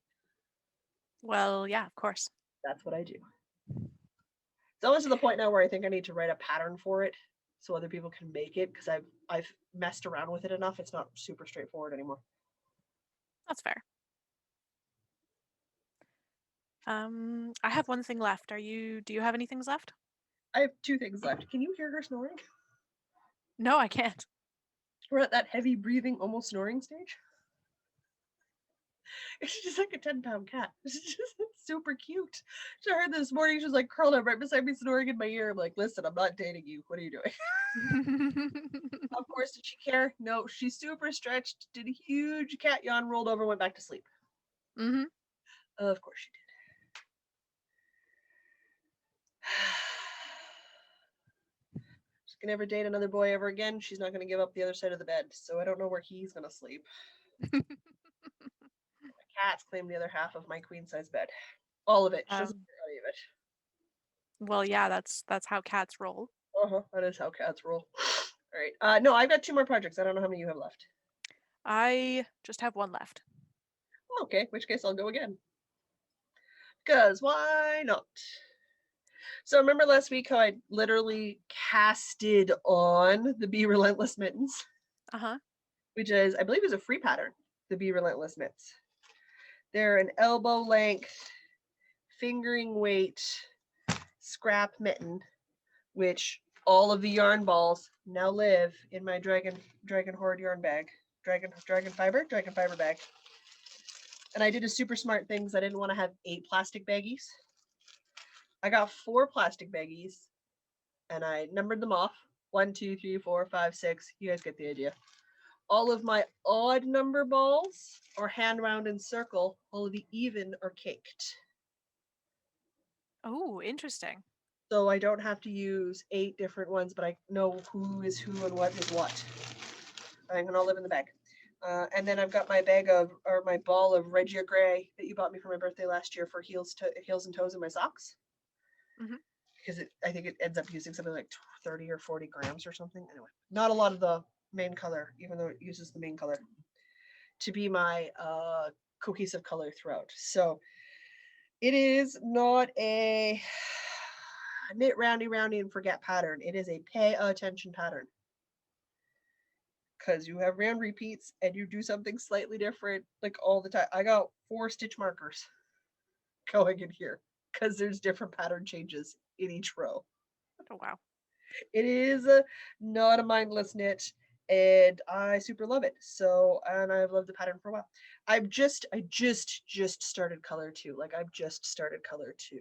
Well, yeah, of course. That's what I do. It's almost to the point now where I think I need to write a pattern for it so other people can make it, because I've messed around with it enough. It's not super straightforward anymore. That's fair. I have 1 thing left. Do you have any things left? I have 2 things left. Can you hear her snoring? No, I can't. We're at that heavy breathing, almost snoring stage. She's just like a 10-pound cat. She's just super cute. So I heard this morning, she was like curled up right beside me, snoring in my ear. I'm like, listen, I'm not dating you. What are you doing? Of course, did she care? No, she's super stretched, did a huge cat yawn, rolled over, went back to sleep. Of course she did. can never date another boy ever again. She's not going to give up the other side of the bed. So I don't know where he's going to sleep. My cats claim the other half of my queen size bed. All of it. She doesn't get any of it. Well, yeah, that's how cats roll. That is how cats roll. All right. No, I've got 2 more projects. I don't know how many you have left. I just have 1 left. Okay, in which case I'll go again. Because why not? So remember last week how I literally casted on the Be Relentless mittens? Which is, I believe, is a free pattern, the Be Relentless mitts. They're an elbow length, fingering weight scrap mitten, which all of the yarn balls now live in my Dragon Horde yarn bag. Dragon fiber bag. And I did a super smart thing because I didn't want to have 8 plastic baggies. I got 4 plastic baggies and I numbered them off. 1, 2, 3, 4, 5, 6. You guys get the idea. All of my odd number balls are hand wound in circle. All of the even are caked. Oh, interesting. So I don't have to use 8 different ones, but I know who is who and what is what. I'm gonna all live in the bag. And then I've got my my ball of Regia Gray that you bought me for my birthday last year for heels and toes in my socks. Because I think it ends up using something like 30 or 40 grams or something. Anyway, not a lot of the main color, even though it uses the main color to be my cohesive color throughout. So it is not a knit roundy and forget pattern. It is a pay attention pattern. Because you have round repeats and you do something slightly different like all the time. I got 4 stitch markers going in here because there's different pattern changes in each row. Oh, wow. It is not a mindless knit and I super love it. So, and I've loved the pattern for a while. I just started color 2. Like I've just started color 2.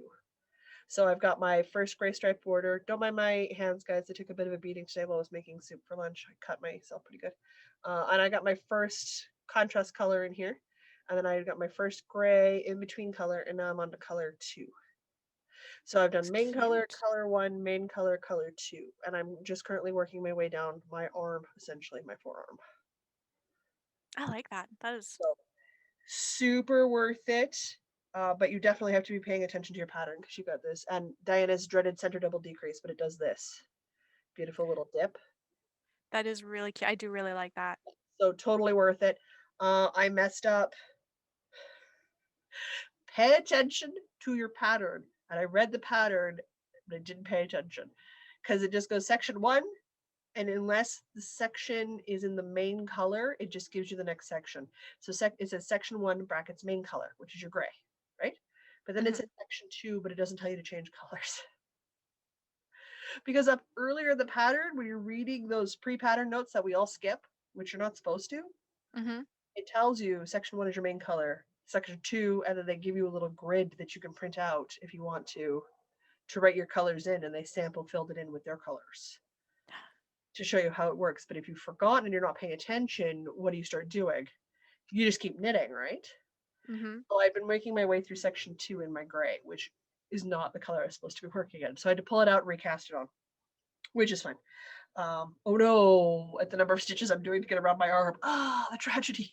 So I've got my first gray stripe border. Don't mind my hands, guys. They took a bit of a beating today while I was making soup for lunch. I cut myself pretty good. And I got my first contrast color in here. And then I got my first gray in between color, and now I'm on to color 2. So I've done main color, color 1, main color, color 2. And I'm just currently working my way down my arm, essentially my forearm. I like that. That is so super worth it. But you definitely have to be paying attention to your pattern because you got this. And Diana's dreaded center double decrease, but it does this. Beautiful little dip. That is really cute. I do really like that. So totally worth it. I messed up. Pay attention to your pattern. And I read the pattern, but I didn't pay attention. Because it just goes section 1. And unless the section is in the main color, it just gives you the next section. So it says section 1 brackets main color, which is your gray, right? But then it says section 2, but it doesn't tell you to change colors. Because up earlier in the pattern, when you're reading those pre-pattern notes that we all skip, which you're not supposed to, it tells you section 1 is your main color, section 2, and then they give you a little grid that you can print out if you want to write your colors in, and they sample filled it in with their colors to show you how it works. But if you've forgotten and you're not paying attention, what do you start doing? You just keep knitting, right? So I've been making my way through section 2 in my gray, which is not the color I was supposed to be working in. So I had to pull it out and recast it on, which is fine. Oh no, at the number of stitches I'm doing to get around my arm. The tragedy.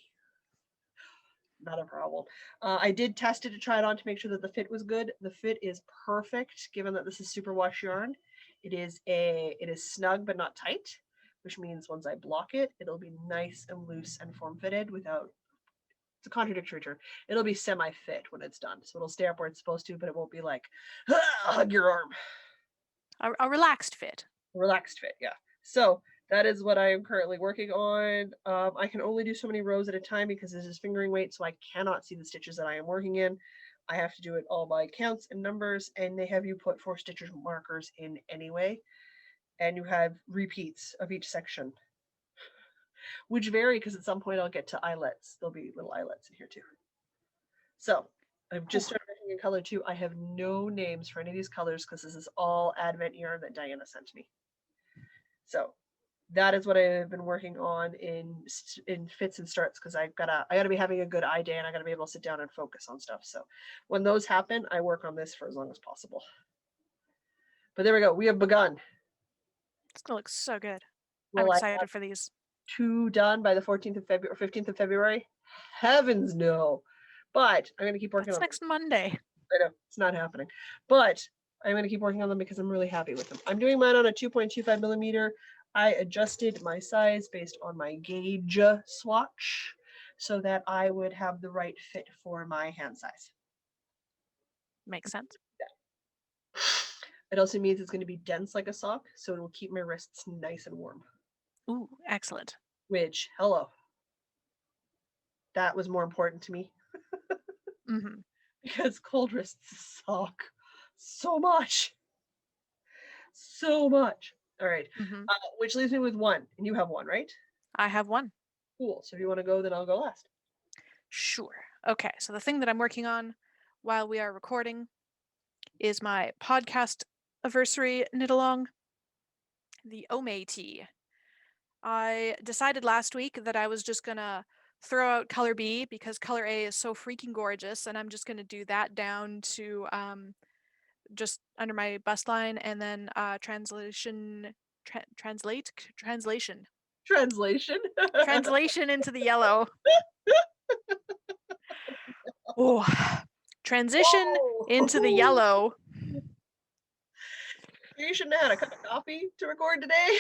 Not a problem. I did test it to try it on to make sure that the fit was good. The fit is perfect, given that this is superwash yarn. It is snug but not tight, which means once I block it, it'll be nice and loose and form-fitted without. It's a contradictory term. It'll be semi-fit when it's done, so it'll stay up where it's supposed to, but it won't be like hug your arm. A relaxed fit. Relaxed fit, yeah. So that is what I am currently working on. I can only do so many rows at a time because this is fingering weight, so I cannot see the stitches that I am working in. I have to do it all by counts and numbers, and they have you put 4 stitches markers in anyway. And you have repeats of each section, which vary because at some point I'll get to eyelets. There'll be little eyelets in here too. So I've just started working in color 2. I have no names for any of these colors because this is all Advent yarn that Diana sent me. So that is what I've been working on in fits and starts because I gotta be having a good eye day and I gotta be able to sit down and focus on stuff. So when those happen, I work on this for as long as possible. But there we go. We have begun. It's gonna look so good. Will I'm I excited have for these. 2 done by the 14th of February or 15th of February? Heavens no. But I'm gonna keep working That's on them. next Monday. I know it's not happening, but I'm gonna keep working on them because I'm really happy with them. I'm doing mine on a 2.25 millimeter. I adjusted my size based on my gauge swatch so that I would have the right fit for my hand size. Makes sense. It also means it's going to be dense like a sock, so it will keep my wrists nice and warm. Ooh, excellent. Which, hello, that was more important to me Mm-hmm. because cold wrists suck so much. So much. All right. Mm-hmm. Which leaves me with 1, and you have 1, right? I have 1. Cool. So if you want to go, then I'll go last. Sure. Okay, so the thing that I'm working on while we are recording is my podcast anniversary knit along, the Ome tee. I decided last week that I was just gonna throw out color B because color A is so freaking gorgeous, and I'm just gonna do that down to just under my bust line, and then translation Translation. translation into the yellow. Oh, transition into the yellow. You shouldn't have had a cup of coffee to record today.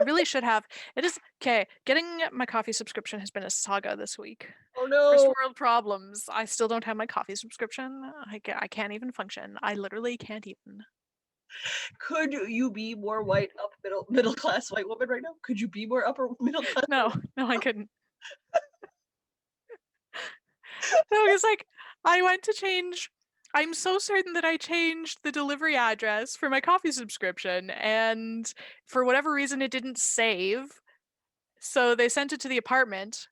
I really should have. It is okay. Getting my coffee subscription has been a saga this week. Oh First no. world problems. I still don't have my coffee subscription. I can't even function. I literally can't even. Could you be more white up middle class white woman right now? Could you be more upper middle class? No, I couldn't. No, it's like I went to change. I'm so certain that I changed the delivery address for my coffee subscription, and for whatever reason, it didn't save. So they sent it to the apartment.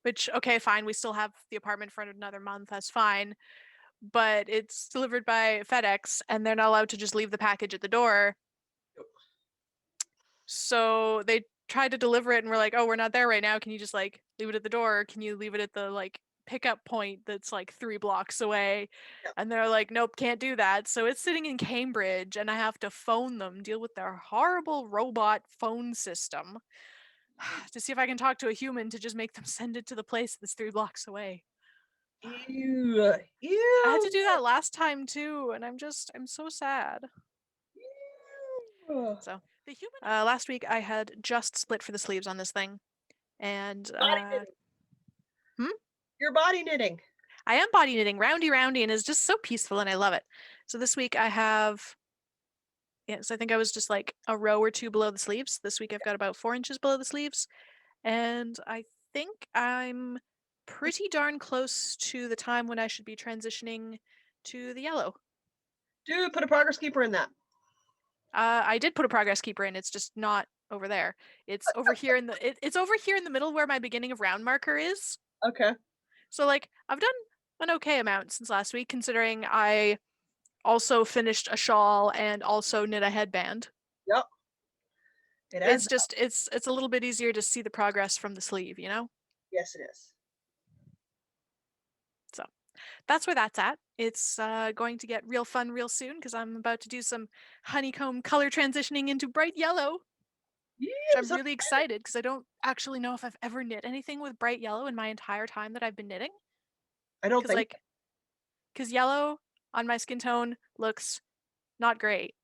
Which, okay, fine. We still have the apartment for another month. That's fine. But it's delivered by FedEx, and they're not allowed to just leave the package at the door. So they tried to deliver it, and we're like, "Oh, we're not there right now. Can you just like leave it at the door? Or can you leave it at the like pickup point that's like 3 blocks away?" And they're like, "Nope, can't do that." So it's sitting in Cambridge, and I have to phone them, deal with their horrible robot phone system to see if I can talk to a human to just make them send it to the place that's 3 blocks away. Ew. I had to do that last time too, and I'm so sad. Ew. So the human. Last week I had just split for the sleeves on this thing, and Body knitting. You're body knitting. I am body knitting, roundy, and it's just so peaceful, and I love it. So this week I have. Yes, I think I was just like a row or 2 below the sleeves. This week I've got about 4 inches below the sleeves, and I think I'm pretty darn close to the time when I should be transitioning to the yellow. Dude, put a progress keeper in that. I did put a progress keeper in. It's just not over there. It's over here in the. It's over here in the middle where my beginning of round marker is. Okay. So like I've done an okay amount since last week, considering I also finished a shawl and also knit a headband. Yep. It's just it's a little bit easier to see the progress from the sleeve, you know? Yes, it is. So that's where that's at. It's going to get real fun real soon because I'm about to do some honeycomb color transitioning into bright yellow. Yeah, I'm really excited because I don't actually know if I've ever knit anything with bright yellow in my entire time that I've been knitting. I don't think. Because yellow on my skin tone looks not great.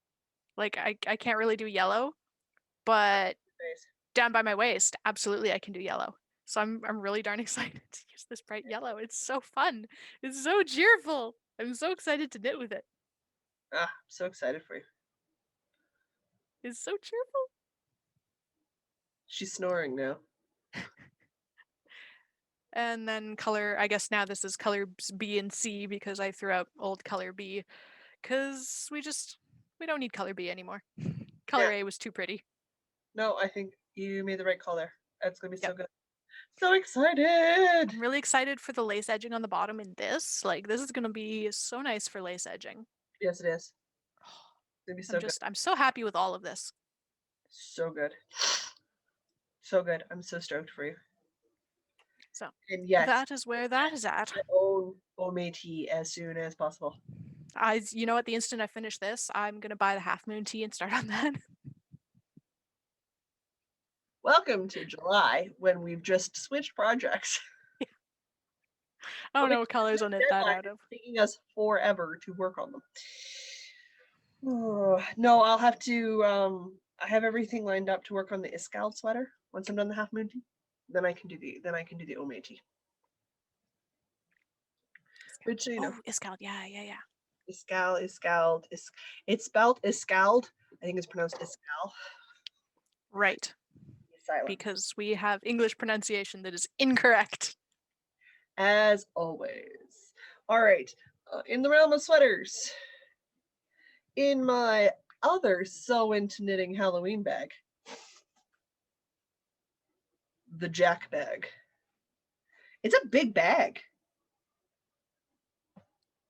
Like I can't really do yellow, but down by my waist, absolutely I can do yellow. So I'm really darn excited to use this bright yellow. It's so fun. It's so cheerful. I'm so excited to knit with it. I'm so excited for you. It's so cheerful. She's snoring now. And then color, I guess now this is color B and C because I threw out old color B because we don't need color B anymore. Color A was too pretty. No, I think you made the right call there. That's gonna be so good. So excited! I'm really excited for the lace edging on the bottom in this. Like this is gonna be so nice for lace edging. Yes, it is. It's gonna be so good. I'm so happy with all of this. So good. So good. I'm so stoked for you. So and yes, that is where that is at. my own Ome tee as soon as possible. You know what? The instant I finish this, I'm gonna buy the Half Moon tea and start on that. Welcome to July, when we've just switched projects. I don't know what colors I'll knit that out of. It's taking us forever to work on them. Oh, no, I'll have to. I have everything lined up to work on the Iskald sweater. Once I'm done the Half Moon tea, then I can do the Ome tea. Which Iskald, yeah. Iskald. It's spelled Iskald. I think it's pronounced Iskal. Right. Silent. Because we have English pronunciation that is incorrect. As always. All right. In the realm of sweaters, in my other so into knitting Halloween bag, the Jack bag. It's a big bag.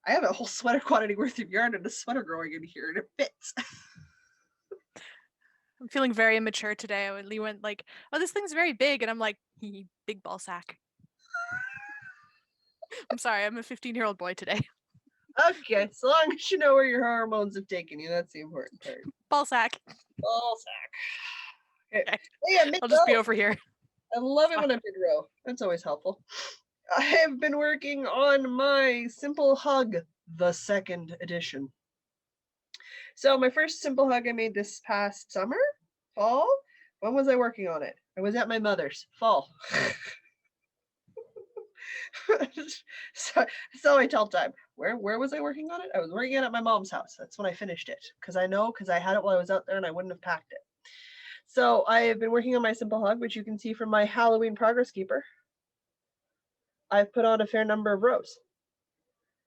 I have a whole sweater quantity worth of yarn and a sweater growing in here, and it fits. I'm feeling very immature today. Lee went like, "Oh, this thing's very big," and I'm like, "Big ball sack." I'm sorry, I'm a 15-year-old boy today. Okay, so long as you know where your hormones have taken you, that's the important part. Ball sack. Ball sack. Okay. Hey, I'll just be over here. I love it when I'm mid-row. That's always helpful. I have been working on my Simple Hug, the 2nd edition. So my first Simple Hug I made this past summer? Fall? When was I working on it? I was at my mother's. Fall. so I tell time. Where was I working on it? I was working on it at my mom's house. That's when I finished it. Because I had it while I was out there and I wouldn't have packed it. So I have been working on my Simple Hug, which you can see from my Halloween Progress Keeper. I've put on a fair number of rows.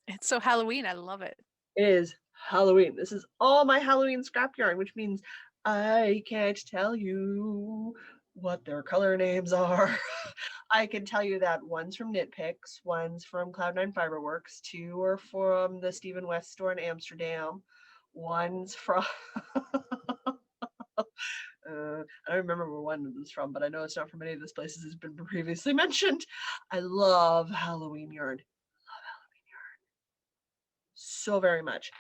It's so Halloween. I love it. It is Halloween. This is all my Halloween scrap yarn, which means I can't tell you what their color names are. I can tell you that one's from Knit Picks, one's from Cloud9 Fiberworks, 2 are from the Stephen West store in Amsterdam, one's from I don't remember where one is from, but I know it's not from any of those places that's been previously mentioned. I love Halloween yarn. So very much.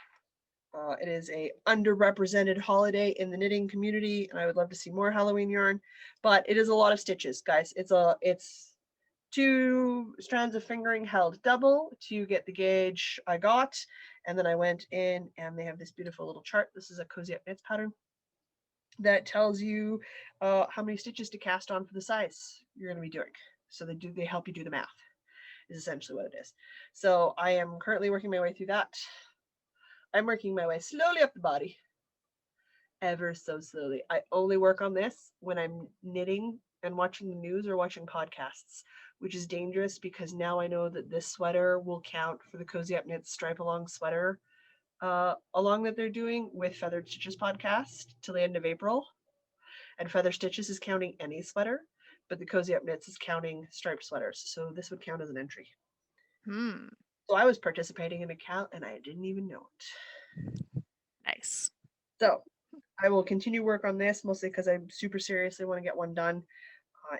It is a underrepresented holiday in the knitting community, and I would love to see more Halloween yarn. But it is a lot of stitches, guys. It's 2 strands of fingering held double to get the gauge I got, and then I went in and they have this beautiful little chart. This is a Cozy Up Knits pattern that tells you how many stitches to cast on for the size you're going to be doing. So they help you do the math, is essentially what it is. So I am currently working my way through that. I'm working my way slowly up the body, ever so slowly. I only work on this when I'm knitting and watching the news or watching podcasts, which is dangerous because now I know that this sweater will count for the Cozy Up Knits stripe along sweater along that they're doing with Feathered Stitches podcast till the end of April. And Feather Stitches is counting any sweater, but the Cozy Up Knits is counting striped sweaters. So this would count as an entry. So I was participating in a count and I didn't even know it. Nice. So I will continue work on this, mostly because I super seriously want to get one done.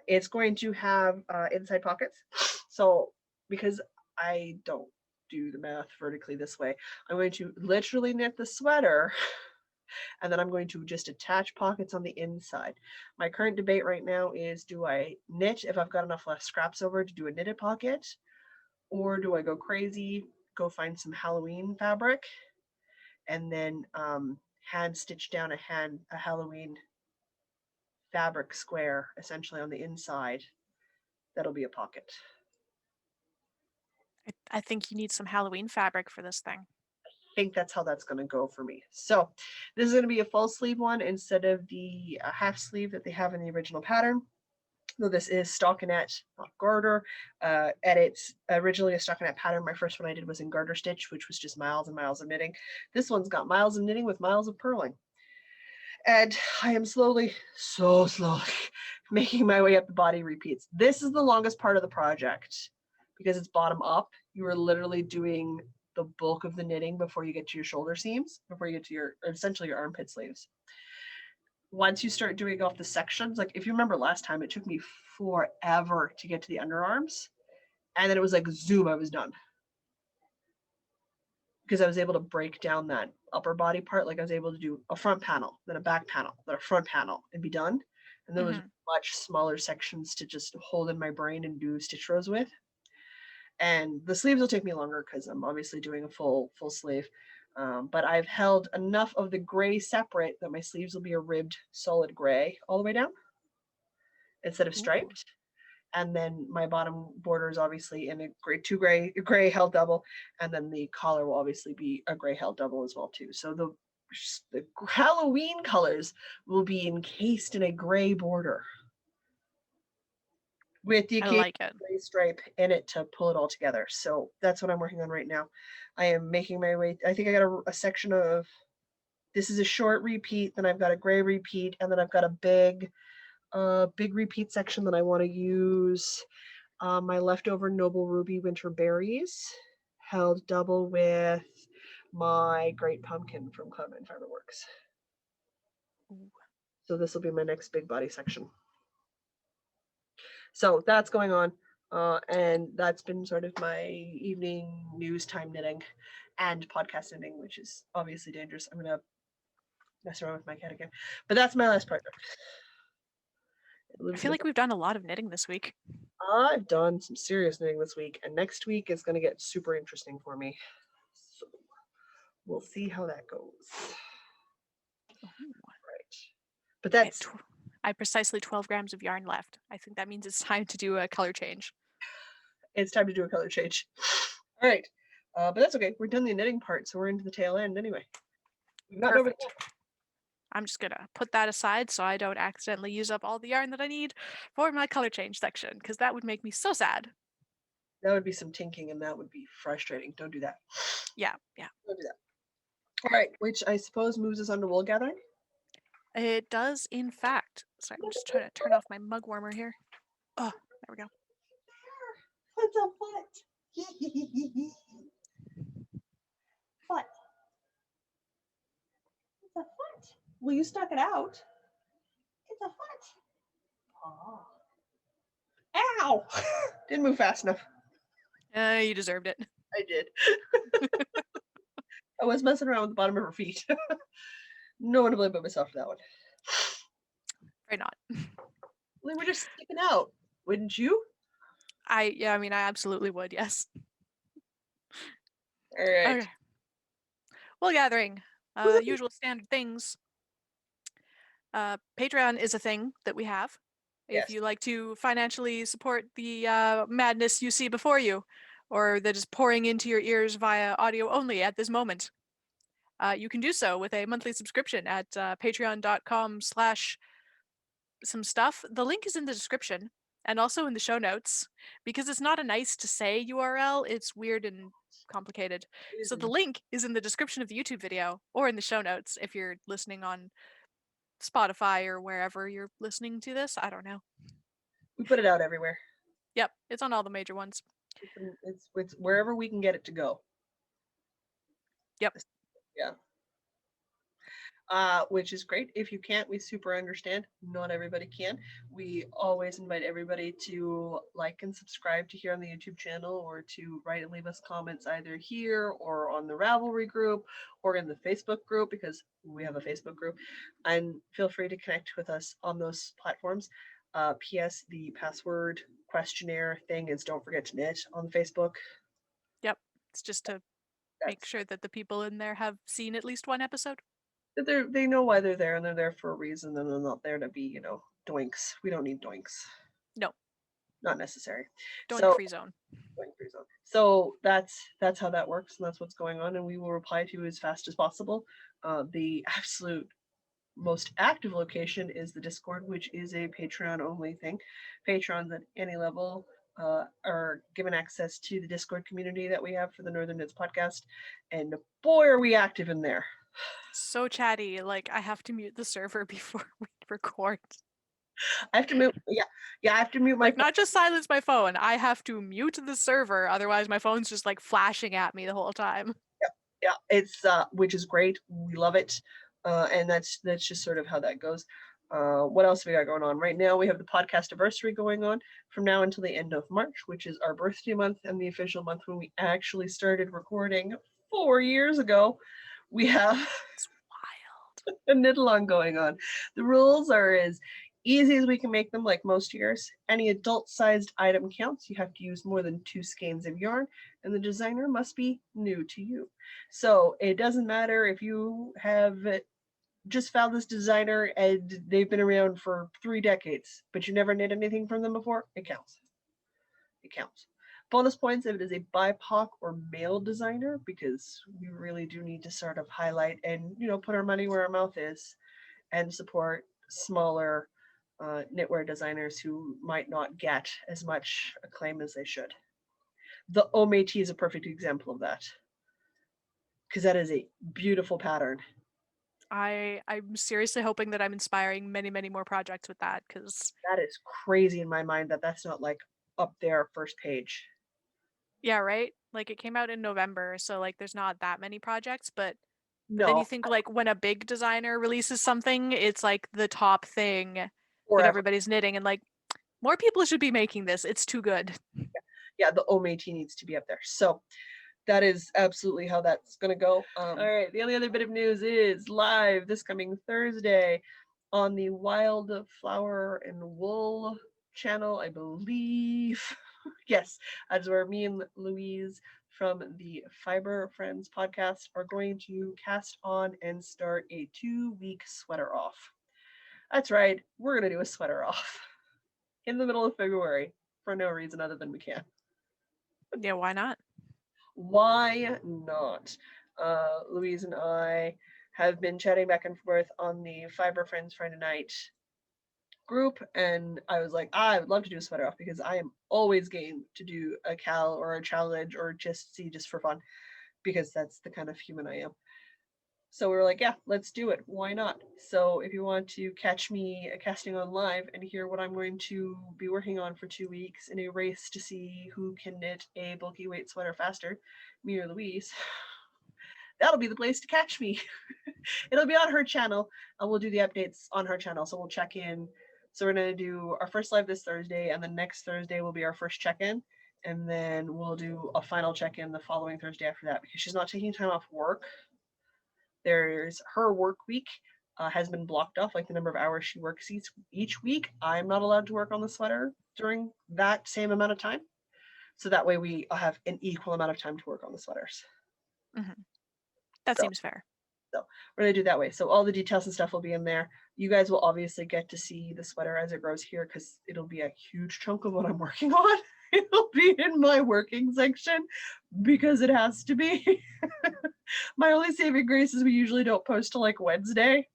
It's going to have inside pockets. So because I don't do the math vertically this way, I'm going to literally knit the sweater and then I'm going to just attach pockets on the inside. My current debate right now is, do I knit if I've got enough left scraps over to do a knitted pocket? Or do I go crazy, go find some Halloween fabric, and then hand stitch down a Halloween fabric square, essentially on the inside. That'll be a pocket. I think you need some Halloween fabric for this thing. I think that's how that's going to go for me. So this is going to be a full sleeve one instead of the half sleeve that they have in the original pattern. So this is stockinette, not garter. And it's originally a stockinette pattern. My first one I did was in garter stitch, which was just miles and miles of knitting. This one's got miles of knitting with miles of purling. And I am slowly, so slowly, making my way up the body repeats. This is the longest part of the project because it's bottom up. You are literally doing the bulk of the knitting before you get to your shoulder seams, before you get to essentially your armpit sleeves. Once you start doing off the sections, like if you remember last time, it took me forever to get to the underarms. And then it was like, zoom, I was done. because I was able to break down that upper body part. Like I was able to do a front panel, then a back panel, then a front panel, and be done. And there was much smaller sections to just hold in my brain and do stitch rows with. And the sleeves will take me longer because I'm obviously doing a full sleeve. But I've held enough of the gray separate that my sleeves will be a ribbed solid gray all the way down instead of striped. And then my bottom border is obviously in a gray held double, and then the collar will obviously be a gray held double as well too. So the Halloween colors will be encased in a gray border with the occasional gray stripe in it to pull it all together. So that's what I'm working on right now. I am making my way. I think I got a section of, this is a short repeat, then I've got a gray repeat, and then I've got a big repeat section that I want to use my leftover Noble Ruby Winter Berries held double with my Great Pumpkin from Cloudmine Fiberworks. So this will be my next big body section. So that's going on, and that's been sort of my evening news time knitting and podcast knitting, which is obviously dangerous. I'm gonna mess around with my cat again, but that's my last project. I feel like we've done a lot of knitting this week. I've done some serious knitting this week, and next week is going to get super interesting for me. So we'll see how that goes. Right. But that's... I have precisely 12 grams of yarn left. I think that means it's time to do a color change. It's time to do a color change. All right. But that's okay. We're done the knitting part, so we're into the tail end anyway. Perfect. I'm just going to put that aside so I don't accidentally use up all the yarn that I need for my color change section, because that would make me so sad. That would be some tinking, and that would be frustrating. Don't do that. Yeah. Don't do that. All right, which I suppose moves us on to wool gathering? It does, in fact. Sorry, I'm just trying to turn off my mug warmer here. Oh, there we go. What's a foot? Foot. It's a foot. Well, you stuck it out. It's a foot. Oh. Ow! Didn't move fast enough. You deserved it. I did. I was messing around with the bottom of her feet. No one to blame but myself for that one. Right not. Well, they were just sticking out, wouldn't you? I absolutely would, yes. All right. Okay. Wool gathering. Usual standard things. Patreon is a thing that we have. Yes. If you like to financially support the madness you see before you, or that is pouring into your ears via audio only at this moment, you can do so with a monthly subscription at patreon.com/some stuff. The link is in the description and also in the show notes, because it's not a nice to say URL. It's weird and complicated. So the link is in the description of the YouTube video or in the show notes if you're listening on Spotify or wherever you're listening to this. I don't know. We put it out everywhere. Yep, it's on all the major ones. It's wherever we can get it to go. Yep. Yeah. Which is great. If you can't, we super understand. Not everybody can. We always invite everybody to like and subscribe to here on the YouTube channel, or to write and leave us comments either here or on the Ravelry group or in the Facebook group, because we have a Facebook group. And feel free to connect with us on those platforms. P.S. The password questionnaire thing is don't forget to knit on Facebook. Yep. It's just to make sure that the people in there have seen at least one episode. They know why they're there, and they're there for a reason, and they're not there to be, doinks. We don't need doinks. No. Not necessary. Doink free zone. Doink free zone. So that's how that works, and that's what's going on, and we will reply to you as fast as possible. The absolute most active location is the Discord, which is a Patreon only thing. Patrons at any level are given access to the Discord community that we have for the Northern Knits podcast, and boy are we active in there. So chatty. Like, I have to mute the server before we record. I have to mute. Yeah. I have to mute my. Not just silence my phone. I have to mute the server. Otherwise, my phone's just like flashing at me the whole time. Yeah. It's which is great. We love it, and that's just sort of how that goes. What else we got going on right now? We have the podcast anniversary going on from now until the end of March, which is our birthday month and the official month when we actually started recording 4 years ago, we have It's wild. a knit-along going on. The rules are as easy as we can make them, like most years. Any adult-sized item counts. You have to use more than 2 skeins of yarn, and the designer must be new to you. So it doesn't matter if you have just found this designer and they've been around for 3 decades, but you never knit anything from them before, it counts. It counts. Bonus points if it is a BIPOC or male designer, because we really do need to sort of highlight and, put our money where our mouth is and support smaller knitwear designers who might not get as much acclaim as they should. The Omeite is a perfect example of that, because that is a beautiful pattern. I'm seriously hoping that I'm inspiring many, many more projects with that, because that is crazy in my mind that that's not like up there first page. Yeah, right? Like it came out in November, so like there's not that many projects, but No. then you think like when a big designer releases something, it's like the top thing that Forever. everybody's knitting, and like more people should be making this. It's too good. Yeah, the Omeite needs to be up there. So that is absolutely how that's going to go. All right, the only other bit of news is live this coming Thursday on the Wildflower and Wool channel, I believe. Yes, that's where me and Louise from the Fiber Friends podcast are going to cast on and start a 2-week sweater off. That's right, we're going to do a sweater off in the middle of February for no reason other than we can. Yeah, why not? Why not? Louise and I have been chatting back and forth on the Fiber Friends Friday night group, and I was like, I would love to do a sweater off because I am always game to do a cal or a challenge or just for fun, because that's the kind of human I am. So we were like, yeah, let's do it. Why not? So if you want to catch me casting on live and hear what I'm going to be working on for 2 weeks in a race to see who can knit a bulky weight sweater faster, me or Louise, that'll be the place to catch me. It'll be on her channel, and we'll do the updates on her channel. So we'll check in. So we're going to do our first live this Thursday, and then next Thursday will be our first check-in. And then we'll do a final check-in the following Thursday after that, because she's not taking time off work. There's her work week has been blocked off, like the number of hours she works each week. I'm not allowed to work on the sweater during that same amount of time. So that way we have an equal amount of time to work on the sweaters. Mm-hmm. That seems fair. So we're going to do it that way. So all the details and stuff will be in there. You guys will obviously get to see the sweater as it grows here, because it'll be a huge chunk of what I'm working on. It'll be in my working section because it has to be. My only saving grace is we usually don't post till like Wednesday,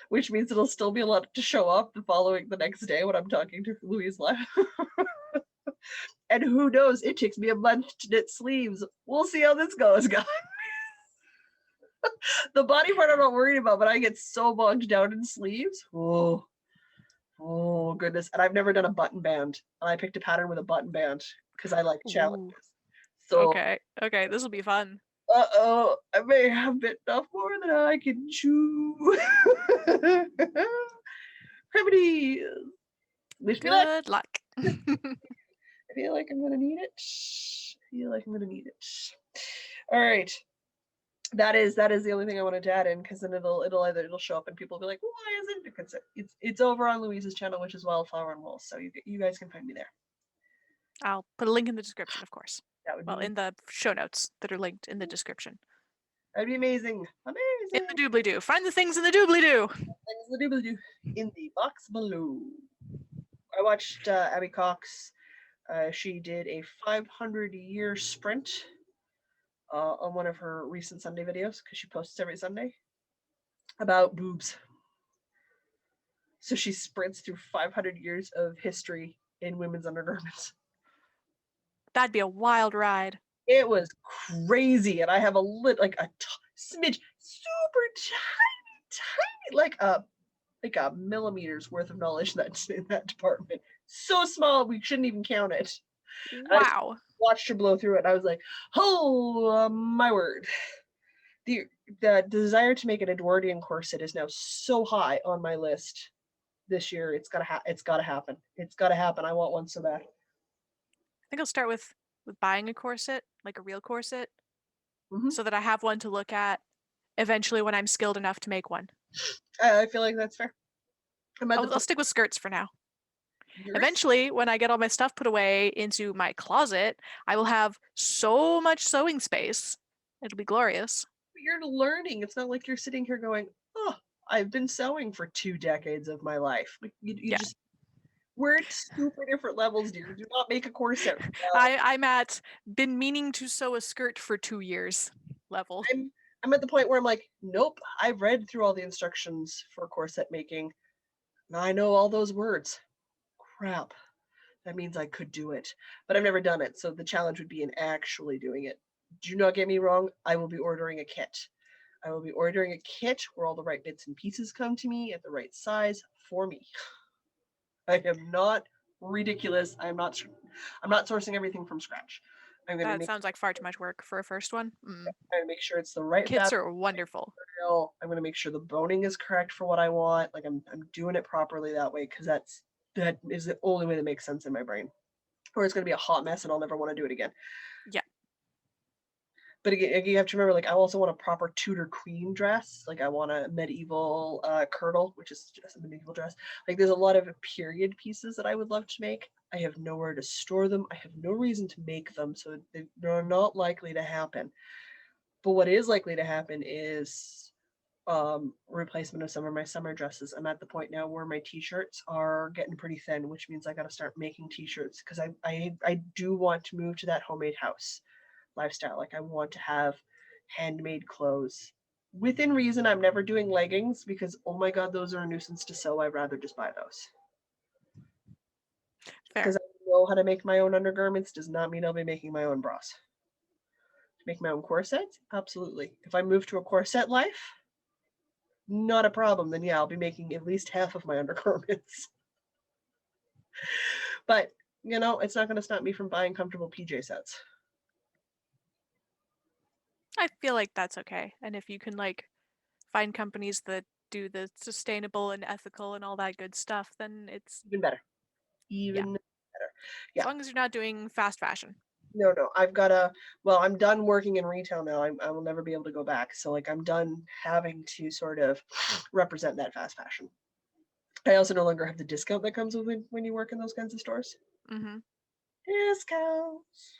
which means it'll still be a lot to show up the next day when I'm talking to Louise live. And who knows, it takes me a month to knit sleeves. We'll see how this goes, guys. The body part I'm not worried about, but I get so bogged down in sleeves. Oh goodness. And I've never done a button band. And I picked a pattern with a button band because I like challenges. So okay, this will be fun. I may have bitten off more than I can chew. Criminy. Good luck. I feel like I'm gonna need it. All right. That is the only thing I wanted to add in, because then it'll show up and people will be like, why is it? Because it's over on Louise's channel, which is Wildflower and Wool. So you guys can find me there. I'll put a link in the description, of course. That would be in the show notes that are linked in the description. That'd be amazing. In the doobly-doo. Find the things in the doobly-doo. In the box below. I watched Abby Cox. She did a 500-year sprint on one of her recent Sunday videos, because she posts every Sunday, about boobs. So she sprints through 500 years of history in women's undergarments. That'd be a wild ride. It was crazy, and I have a smidge, super tiny, like a millimeter's worth of knowledge that's in that department. So small we shouldn't even count it. Wow. I watched her blow through it. I was like, oh my word. The desire to make an Edwardian corset is now so high on my list this year. It's gotta happen. It's gotta happen. I want one so bad. I think I'll start with buying a corset, like a real corset, so that I have one to look at eventually when I'm skilled enough to make one. I feel like that's fair. I'll stick with skirts for now. Yours? Eventually, when I get all my stuff put away into my closet, I will have so much sewing space. It'll be glorious. You're learning. It's not like you're sitting here going, "Oh, I've been sewing for 2 decades of my life." Like you just we're at super different levels, dear. Do not make a corset. I'm at been meaning to sew a skirt for 2 years level. I'm at the point where I'm like, nope, I've read through all the instructions for corset making. And I know all those words. Crap. That means I could do it. But I've never done it, so the challenge would be in actually doing it. Do not get me wrong, I will be ordering a kit. I will be ordering a kit where all the right bits and pieces come to me at the right size for me. I am not ridiculous. I'm not sourcing everything from scratch. That sounds like far too much work for a first one. I'm gonna make sure it's the right Kits fabric, are wonderful. material. I'm gonna make sure the boning is correct for what I want. Like I'm doing it properly that way because that is the only way that makes sense in my brain. Or it's gonna be a hot mess and I'll never want to do it again. Yeah. But again, you have to remember, like, I also want a proper Tudor queen dress. Like, I want a medieval kirtle, which is just a medieval dress. Like, there's a lot of period pieces that I would love to make. I have nowhere to store them. I have no reason to make them, so they're not likely to happen. But what is likely to happen is replacement of some of my summer dresses. I'm at the point now where my t-shirts are getting pretty thin, which means I got to start making t-shirts because I do want to move to that homemade house lifestyle. Like I want to have handmade clothes. Within reason, I'm never doing leggings because oh my god, those are a nuisance to sew. I'd rather just buy those. Fair. Because I know how to make my own undergarments does not mean I'll be making my own bras. To make my own corsets? Absolutely. If I move to a corset life, not a problem. Then yeah, I'll be making at least half of my undergarments. But you know, it's not going to stop me from buying comfortable PJ sets. I feel like that's okay. And if you can like find companies that do the sustainable and ethical and all that good stuff, then it's even better. Even better. Yeah. As long as you're not doing fast fashion. No, I'm done working in retail now. I will never be able to go back. So like I'm done having to sort of represent that fast fashion. I also no longer have the discount that comes with when you work in those kinds of stores. Mm-hmm. Discounts.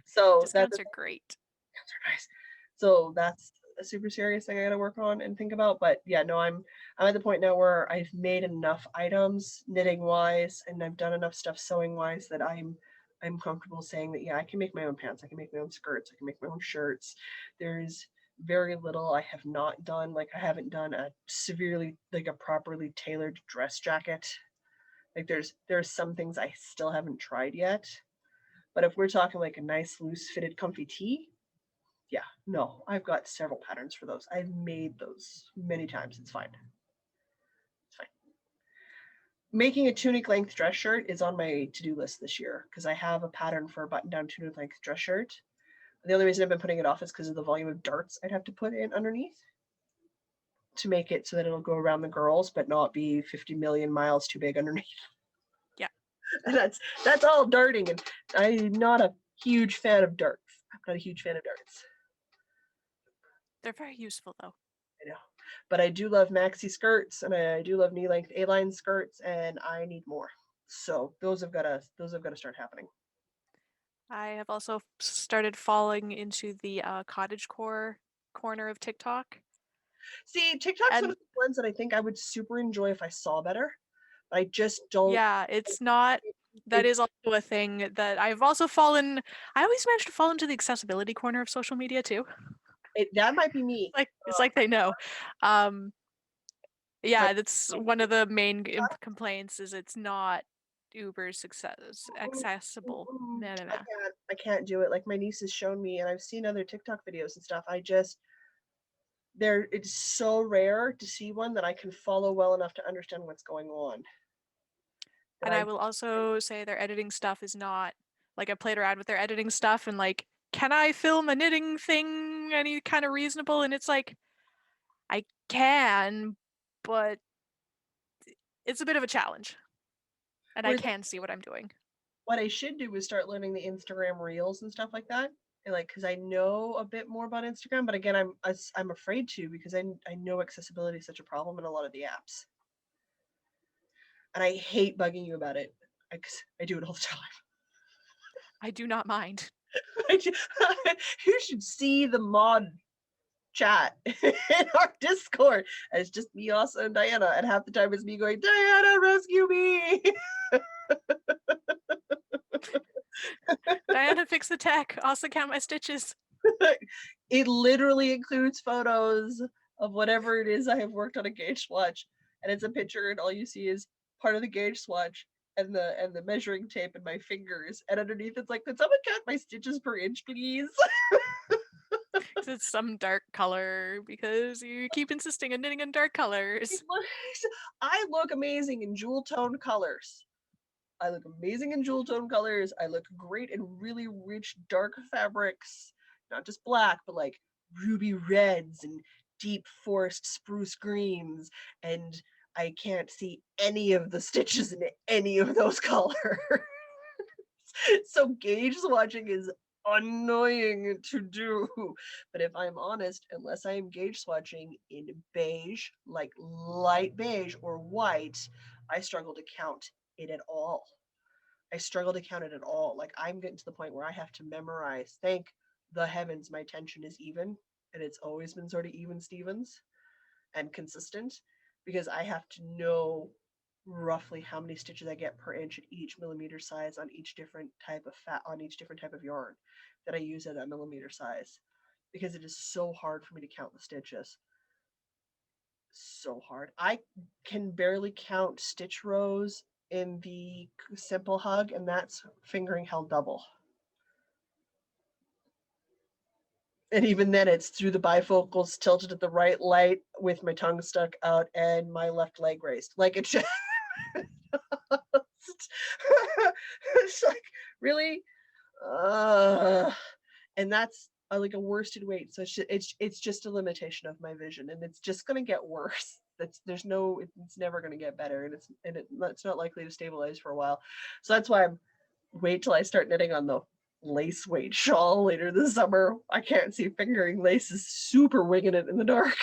So discounts are great. Discounts are nice. So that's a super serious thing I gotta work on and think about. But yeah, no, I'm at the point now where I've made enough items knitting wise and I've done enough stuff sewing wise that I'm comfortable saying that yeah, I can make my own pants, I can make my own skirts, I can make my own shirts. There's very little I have not done. Like I haven't done a properly tailored dress jacket. Like there's some things I still haven't tried yet. But if we're talking like a nice loose fitted comfy tee, yeah, no, I've got several patterns for those. I've made those many times. It's fine. It's fine. Making a tunic length dress shirt is on my to-do list this year because I have a pattern for a button-down tunic length dress shirt. The only reason I've been putting it off is because of the volume of darts I'd have to put in underneath to make it so that it'll go around the girls, but not be 50 million miles too big underneath. Yeah. And that's all darting, and I'm not a huge fan of darts. I'm not a huge fan of darts. They're very useful though. I know. But I do love maxi skirts and I do love knee-length A-line skirts and I need more. So those have got to start happening. I have also started falling into the cottagecore corner of TikTok. See, TikTok's one of the ones that I think I would super enjoy if I saw better. I just don't. Yeah, it's not. That is also a thing that I've also fallen. I always manage to fall into the accessibility corner of social media too. That might be me. It's like they know. Yeah, that's one of the main complaints is it's not uber accessible. I can't do it. Like my niece has shown me, and I've seen other TikTok videos and stuff. It's so rare to see one that I can follow well enough to understand what's going on. And I will also say their editing stuff is not like I played around with their editing stuff and like, can I film a knitting thing any kind of reasonable? And it's like, I can, but it's a bit of a challenge. And I can see what I'm doing. What I should do is start learning the Instagram reels and stuff like that. And like, because I know a bit more about Instagram, but again, I'm afraid to because I know accessibility is such a problem in a lot of the apps, and I hate bugging you about it because I do it all the time. I do not mind. You should see the mod chat in our Discord. And it's just me, Asa, and Diana, and half the time it's me going, Diana, rescue me! Diana, fix the tech. Also count my stitches. It literally includes photos of whatever it is I have worked on a gauge swatch, and it's a picture, and all you see is part of the gauge swatch and the measuring tape and my fingers, and underneath it's like, could someone count my stitches per inch, please? Because it's some dark color, because you keep insisting on knitting in dark colors. I look amazing in jewel tone colors. I look amazing in jewel tone colors. I look great in really rich dark fabrics, not just black, but like ruby reds and deep forest spruce greens. And I can't see any of the stitches in any of those colors. So gauge swatching is annoying to do. But if I'm honest, unless I am gauge swatching in beige, like light beige or white, I struggle to count it at all. I struggle to count it at all. Like, I'm getting to the point where I have to memorize. Thank the heavens my tension is even, and it's always been sort of even Stevens and consistent, because I have to know roughly how many stitches I get per inch at each millimeter size on each different type of on each different type of yarn that I use at that millimeter size, because it is so hard for me to count the stitches. So hard. I can barely count stitch rows in the simple hug, and that's fingering held double. And even then, it's through the bifocals tilted at the right light with my tongue stuck out and my left leg raised. Like, it's just, it's like, really? And that's like a worsted weight. So it's just a limitation of my vision, and it's just going to get worse. It's never going to get better, and it's not likely to stabilize for a while. So that's why I'm wait till I start knitting on the lace weight shawl later this summer. I can't see fingering lace is super winging it in the dark.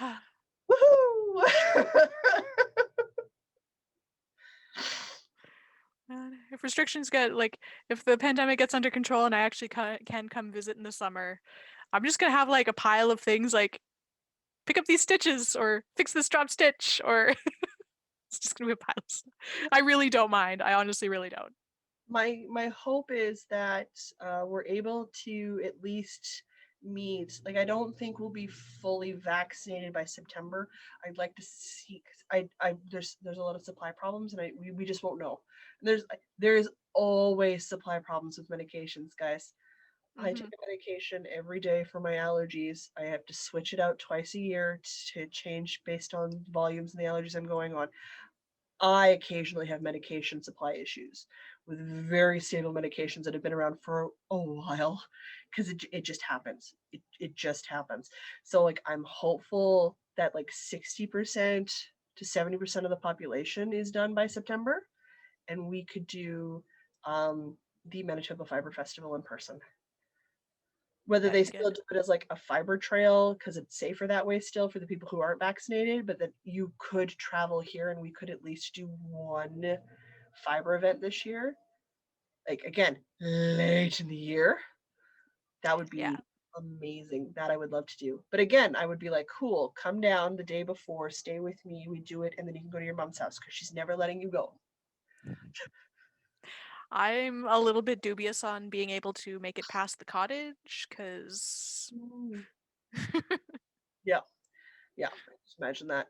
Woohoo! If restrictions get, like, if the pandemic gets under control and I actually can come visit in the summer, I'm just gonna have like a pile of things like pick up these stitches or fix this drop stitch, or it's just gonna be a pile of stuff. I really don't mind. I honestly really don't. My hope is that we're able to at least meet. Like, I don't think we'll be fully vaccinated by September. I'd like to see. There's a lot of supply problems, and we just won't know. And there's always supply problems with medications, guys. I take a medication every day for my allergies. I have to switch it out twice a year to change based on volumes and the allergies I'm going on. I occasionally have medication supply issues with very stable medications that have been around for a while, because it just happens. It just happens. So like, I'm hopeful that like 60% to 70% of the population is done by September, and we could do the Manitoba Fiber Festival in person. Whether they still do it as like a fiber trail because it's safer that way still for the people who aren't vaccinated, but that you could travel here and we could at least do one fiber event this year. Like, again, late in the year. That would be amazing. That I would love to do. But again, I would be like, cool, come down the day before, stay with me, we do it, and then you can go to your mom's house because she's never letting you go. I'm a little bit dubious on being able to make it past the cottage, because yeah. Just imagine that.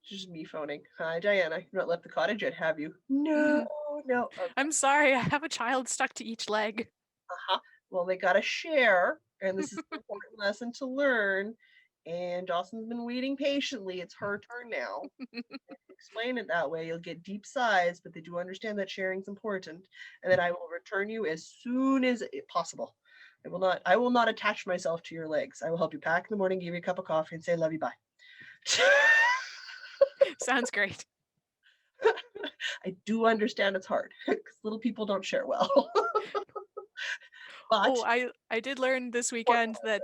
It's just me phoning. Hi, Diana. You've not left the cottage yet, have you? No. Okay. I'm sorry, I have a child stuck to each leg. Well, they gotta share, and this is an important lesson to learn. And Dawson's been waiting patiently. It's her turn now. Explain it that way, you'll get deep sighs, but they do understand that sharing's important. And then I will return you as soon as possible. I will not attach myself to your legs. I will help you pack in the morning, give you a cup of coffee, and say love you, bye. Sounds great. I do understand it's hard because little people don't share well. But I did learn this weekend that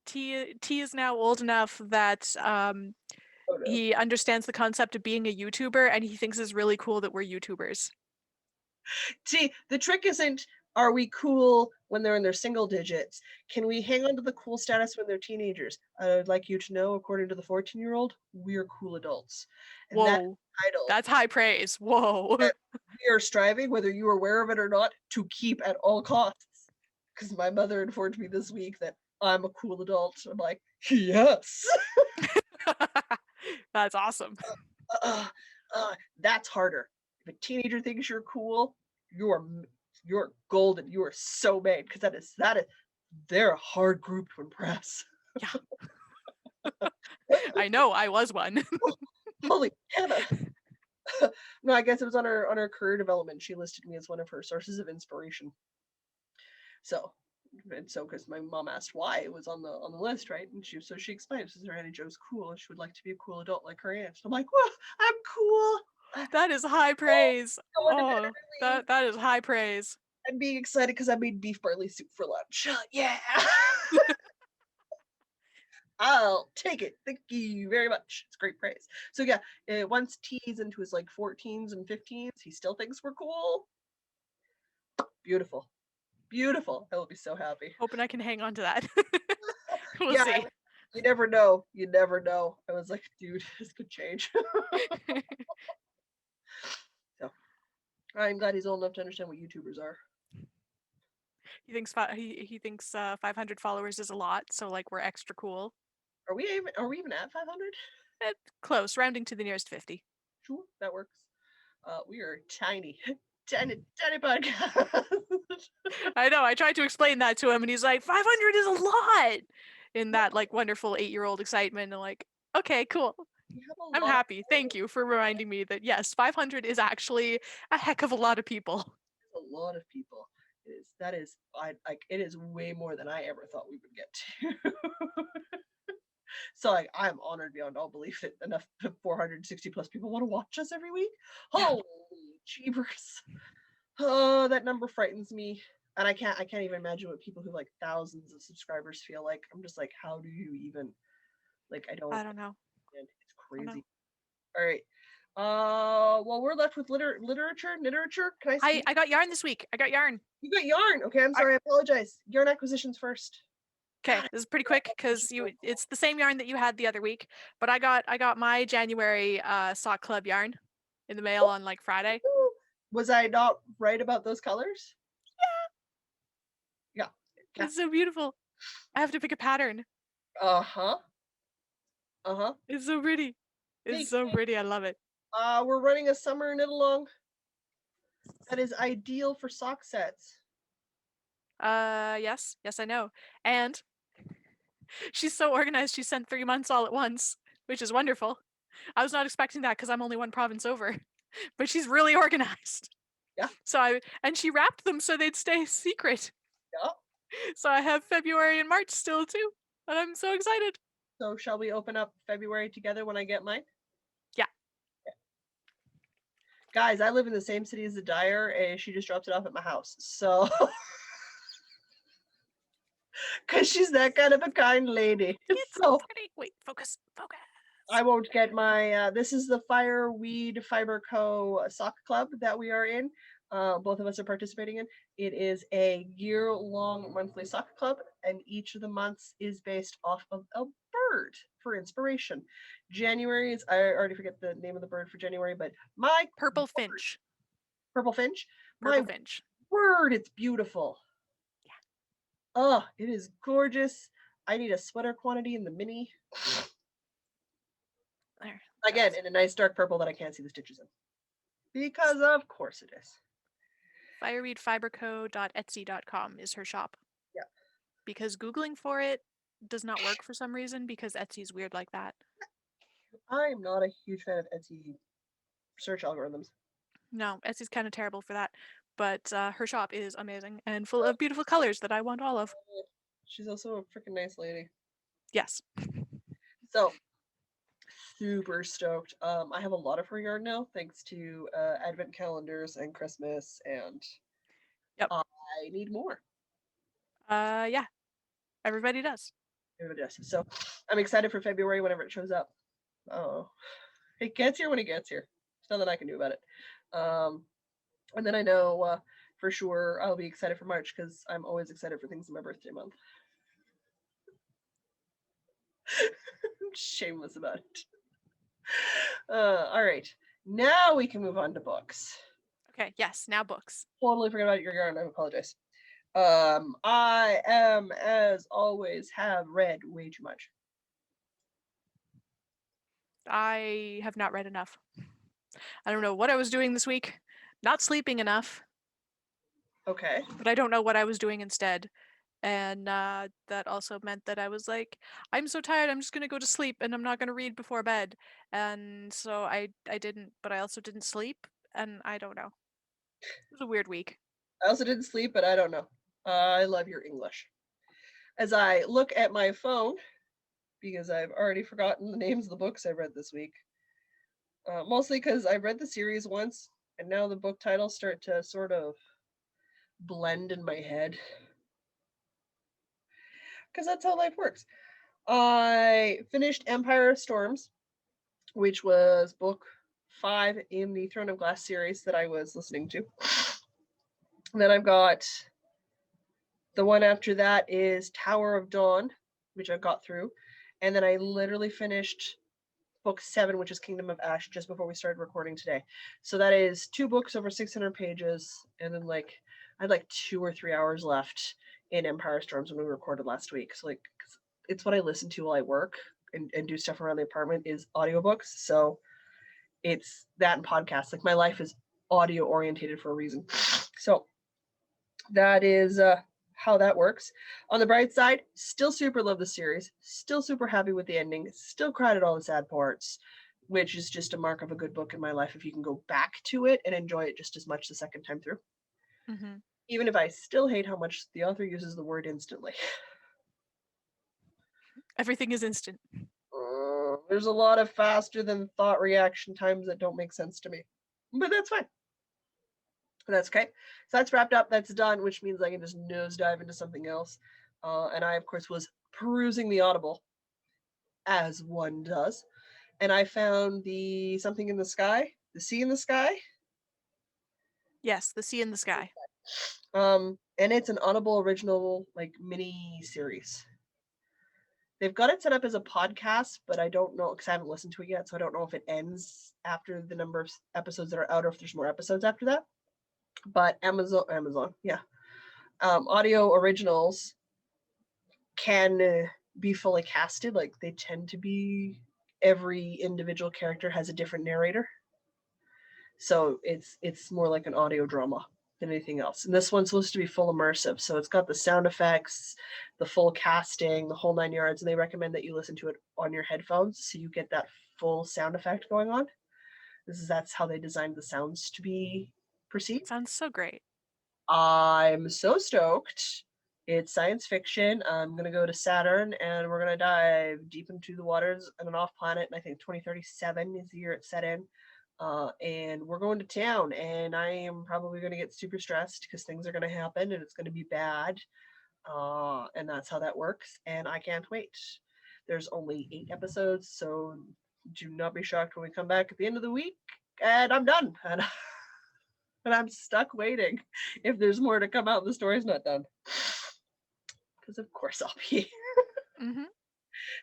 T is now old enough that oh no. he understands the concept of being a YouTuber, and he thinks it's really cool that we're YouTubers. See, the trick isn't are we cool when they're in their single digits? Can we hang on to the cool status when they're teenagers? I'd like you to know, according to the 14-year-old, we're cool adults. And that Whoa, title that's high praise. Whoa. that we are striving, whether you are aware of it or not, to keep at all costs. Because my mother informed me this week that I'm a cool adult. I'm like, yes. That's awesome. That's harder. If a teenager thinks you're cool, you're golden. You are so made because that is they're a hard group to impress. Yeah. I know, I was one. Holy Hannah. No, I guess it was on her career development. She listed me as one of her sources of inspiration. So because my mom asked why it was on the list, right? And she explained, says her Auntie Joe's cool and she would like to be a cool adult like her aunt. I'm like, well, I'm cool. That is high praise. Oh, that is high praise. I'm being excited because I made beef barley soup for lunch. Yeah. I'll take it. Thank you very much. It's great praise. So yeah, once T's into his like 14s and 15s, he still thinks we're cool. Beautiful. Beautiful. I will be so happy. Hoping I can hang on to that. We'll yeah, see. You never know. You never know. I was like, dude, this could change. So I'm glad he's old enough to understand what YouTubers are. He thinks he thinks 500 followers is a lot, so like we're extra cool. Are we even at 500? Close, rounding to the nearest 50. Sure, that works. We are tiny, tiny podcast. I know. I tried to explain that to him, and he's like, 500 is a lot. In that like wonderful 8-year-old excitement, and like, okay, cool. I'm happy. Thank you for reminding me that yes, 500 is actually a heck of a lot of people. A lot of people. It is way more than I ever thought we would get to. So like I'm honored beyond all belief that enough 460 plus people want to watch us every week. Holy jeebers. Oh, that number frightens me. And I can't even imagine what people who have like thousands of subscribers feel like. I'm just like, how do you even I don't know. It's crazy. All right. Well, we're left with literature. Can I? I got yarn this week. I got yarn. You got yarn. Okay, I'm sorry. I apologize. Yarn acquisitions first. Okay, this is pretty quick because it's the same yarn that you had the other week, but I got my January sock club yarn in the mail on like Friday. Was I not right about those colors? Yeah. It's so beautiful. I have to pick a pattern. Uh-huh. It's so pretty. It's so pretty. I love it. We're running a summer knit along that is ideal for sock sets. Yes, I know. And she's so organized. She sent 3 months all at once, which is wonderful. I was not expecting that because I'm only one province over, but she's really organized. Yeah. And she wrapped them so they'd stay secret. Yeah. So I have February and March still too, and I'm so excited. So shall we open up February together when I get mine? Yeah. Guys, I live in the same city as the dyer, and she just drops it off at my house. So, because she's that kind of a kind lady. It's so pretty. Wait, focus. I won't get my. This is the Fireweed Fiber Co. Sock Club that we are in. Both of us are participating in. It is a year-long monthly sock club, and each of the months is based off of a bird for inspiration. January is, I already forget the name of the bird for January, but my purple finch. Purple finch? Purple finch. Word, it's beautiful. Yeah. Oh, it is gorgeous. I need a sweater quantity in the mini. There. Again, in a nice dark purple that I can't see the stitches in. Because of course it is. Fireweedfiberco.etsy.com is her shop. Yeah. Because Googling for it does not work for some reason because Etsy's weird like that. I'm not a huge fan of Etsy search algorithms. No, Etsy's kind of terrible for that. But her shop is amazing and full of beautiful colors that I want all of. She's also a freaking nice lady. Yes. So, super stoked. I have a lot of her yarn now, thanks to advent calendars and Christmas, and yep. I need more. Yeah. Everybody does. Everybody does. So I'm excited for February whenever it shows up. Oh, it gets here when it gets here. There's nothing I can do about it. And then I know for sure I'll be excited for March because I'm always excited for things in my birthday month. I'm shameless about it. All right. Now we can move on to books. Okay, yes, now books. Totally forgot about your yarn. I apologize. I as always, have read way too much. I have not read enough. I don't know what I was doing this week. Not sleeping enough. Okay. But I don't know what I was doing instead. And that also meant that I was like, I'm so tired, I'm just gonna go to sleep and I'm not gonna read before bed. And so I didn't, but I also didn't sleep, and I don't know. It was a weird week. I also didn't sleep, but I don't know. I love your English. As I look at my phone, because I've already forgotten the names of the books I read this week. Mostly because I read the series once, and now the book titles start to sort of blend in my head. Because that's how life works. I finished Empire of Storms, which was book 5 in the Throne of Glass series that I was listening to. And then I've got the one after that is Tower of Dawn, which I got through. And then I literally finished book 7, which is Kingdom of Ash, just before we started recording today. So that is 2 books over 600 pages. And then I had 2 or 3 hours left in Empire Storms when we recorded last week. So it's what I listen to while I work and do stuff around the apartment is audiobooks. So it's that and podcasts. My life is audio orientated for a reason. So that is how that works. On the bright side, still super love the series. Still super happy with the ending. Still cried at all the sad parts, which is just a mark of a good book in my life if you can go back to it and enjoy it just as much the second time through. Mm-hmm. Even if I still hate how much the author uses the word instantly. Everything is instant. There's a lot of faster than thought reaction times that don't make sense to me. But that's fine. That's okay. So that's wrapped up. That's done, which means I can just nosedive into something else. And I, of course, was perusing the Audible, as one does. And I found the Something in the Sky, the Sea in the Sky. Yes, The Sea in the Sky. And it's an Audible original, mini series. They've got it set up as a podcast, but I don't know because I haven't listened to it yet, so I don't know if it ends after the number of episodes that are out or if there's more episodes after that. But Amazon, yeah. Audio originals can be fully casted. They tend to be, every individual character has a different narrator. So it's more like an audio drama than anything else. And this one's supposed to be full immersive. So it's got the sound effects, the full casting, the whole 9 yards. And they recommend that you listen to it on your headphones so you get that full sound effect going on. That's how they designed the sounds to be perceived. Sounds so great. I'm so stoked. It's science fiction. I'm going to go to Saturn and we're going to dive deep into the waters of an off planet. And I think 2037 is the year it's set in. And we're going to town, and I am probably going to get super stressed because things are going to happen and it's going to be bad. And that's how that works. And I can't wait. There's only 8 episodes, so do not be shocked when we come back at the end of the week and I'm done. And I'm stuck waiting if there's more to come out and the story's not done. Because of course I'll be. Mm-hmm.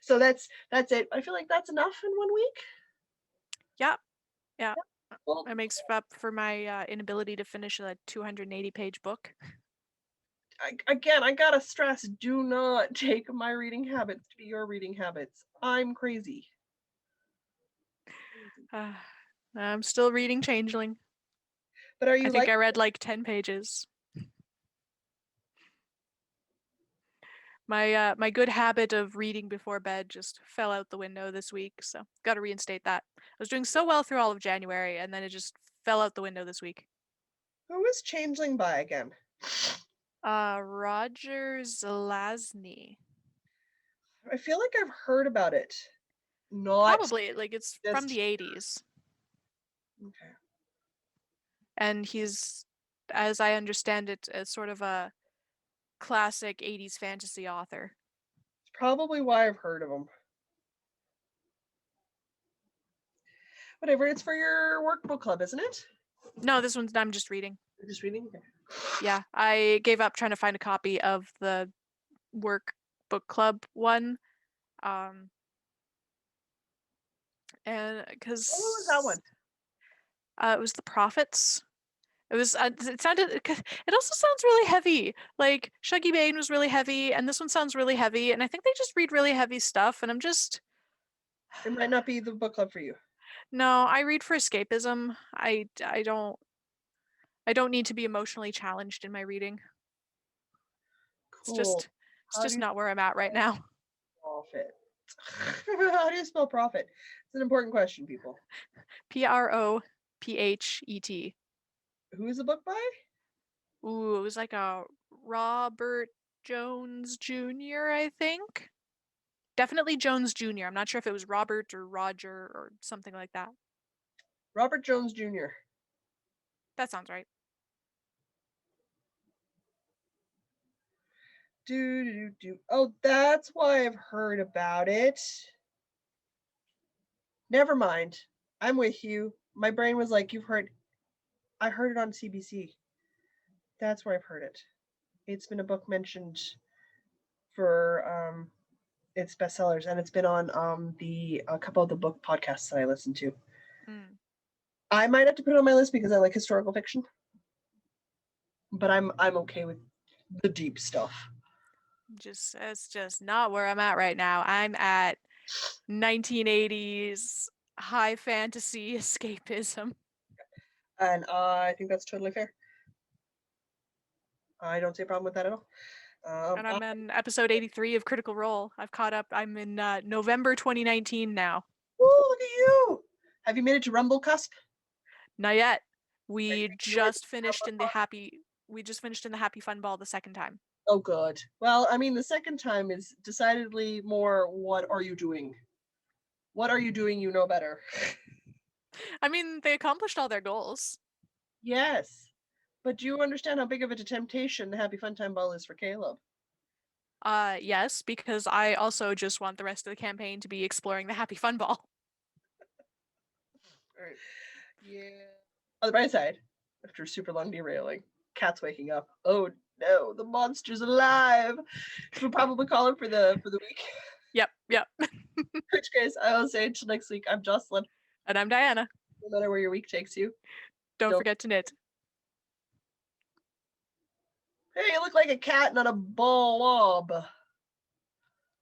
So that's it. I feel like that's enough in 1 week. Yeah. Well, That makes up for my inability to finish a 280-page book. I gotta stress, do not take my reading habits to be your reading habits. I'm crazy. I'm still reading Changeling. But are you I think I read 10 pages. My good habit of reading before bed just fell out the window this week, so got to reinstate that. I was doing so well through all of January, and then it just fell out the window this week. Who is Changeling by again? Roger Zelazny. I feel like I've heard about it. Not Probably, it's from the 80s. Okay. And he's, as I understand it, sort of a classic 80s fantasy author. It's probably why I've heard of him. Whatever, it's for your workbook club, isn't it? No, this one's I'm just reading. You're just reading? Okay. Yeah, I gave up trying to find a copy of the workbook club one. And because What was that one? It was the Prophets. It was. It sounded. It also sounds really heavy. Like Shuggy Bane was really heavy, and this one sounds really heavy. And I think they just read really heavy stuff. And I'm just. It might not be the book club for you. No, I read for escapism. I don't. I don't need to be emotionally challenged in my reading. Cool. It's just not where I'm at right now. Profit. How do you spell profit? It's an important question, people. Prophet. Who is the book by? Ooh, it was like a Robert Jones Jr., I think. Definitely Jones Jr. I'm not sure if it was Robert or Roger or something like that. Robert Jones Jr. That sounds right. Oh, that's why I've heard about it. Never mind. I'm with you. My brain was like, I heard it on CBC. That's where I've heard it. It's been a book mentioned for its bestsellers, and it's been on a couple of the book podcasts that I listen to. Mm. I might have to put it on my list because I like historical fiction, but I'm okay with the deep stuff. It's just not where I'm at right now. I'm at 1980s high fantasy escapism. And I think that's totally fair. I don't see a problem with that at all. And I'm in episode 83 of Critical Role. I've caught up. I'm in November 2019 now. Oh, look at you! Have you made it to Rumble Cusp? Not yet. We just finished in the Happy Fun Ball the second time. Oh, good. Well, I mean, the second time is decidedly more, what are you doing? What are you doing? You know better. I mean, they accomplished all their goals. Yes. But do you understand how big of a temptation the Happy Fun Time Ball is for Caleb? Yes, because I also just want the rest of the campaign to be exploring the Happy Fun Ball. All right. Yeah. On the bright side, after a super long derailing, Cat's waking up. Oh no, the monster's alive. We'll probably call him for the week. Yep. Which case, I will say until next week, I'm Jocelyn. And I'm Diana. No matter where your week takes you. Don't forget to knit. Hey, you look like a cat, not a blob.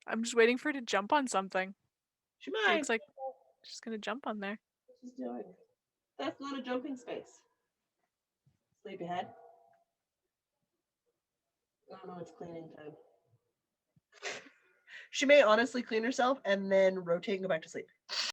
I'm just waiting for her to jump on something. She might. It looks like she's gonna jump on there. What she's doing? That's not a jumping space. Sleepyhead. Oh no, it's cleaning time. She may honestly clean herself and then rotate and go back to sleep.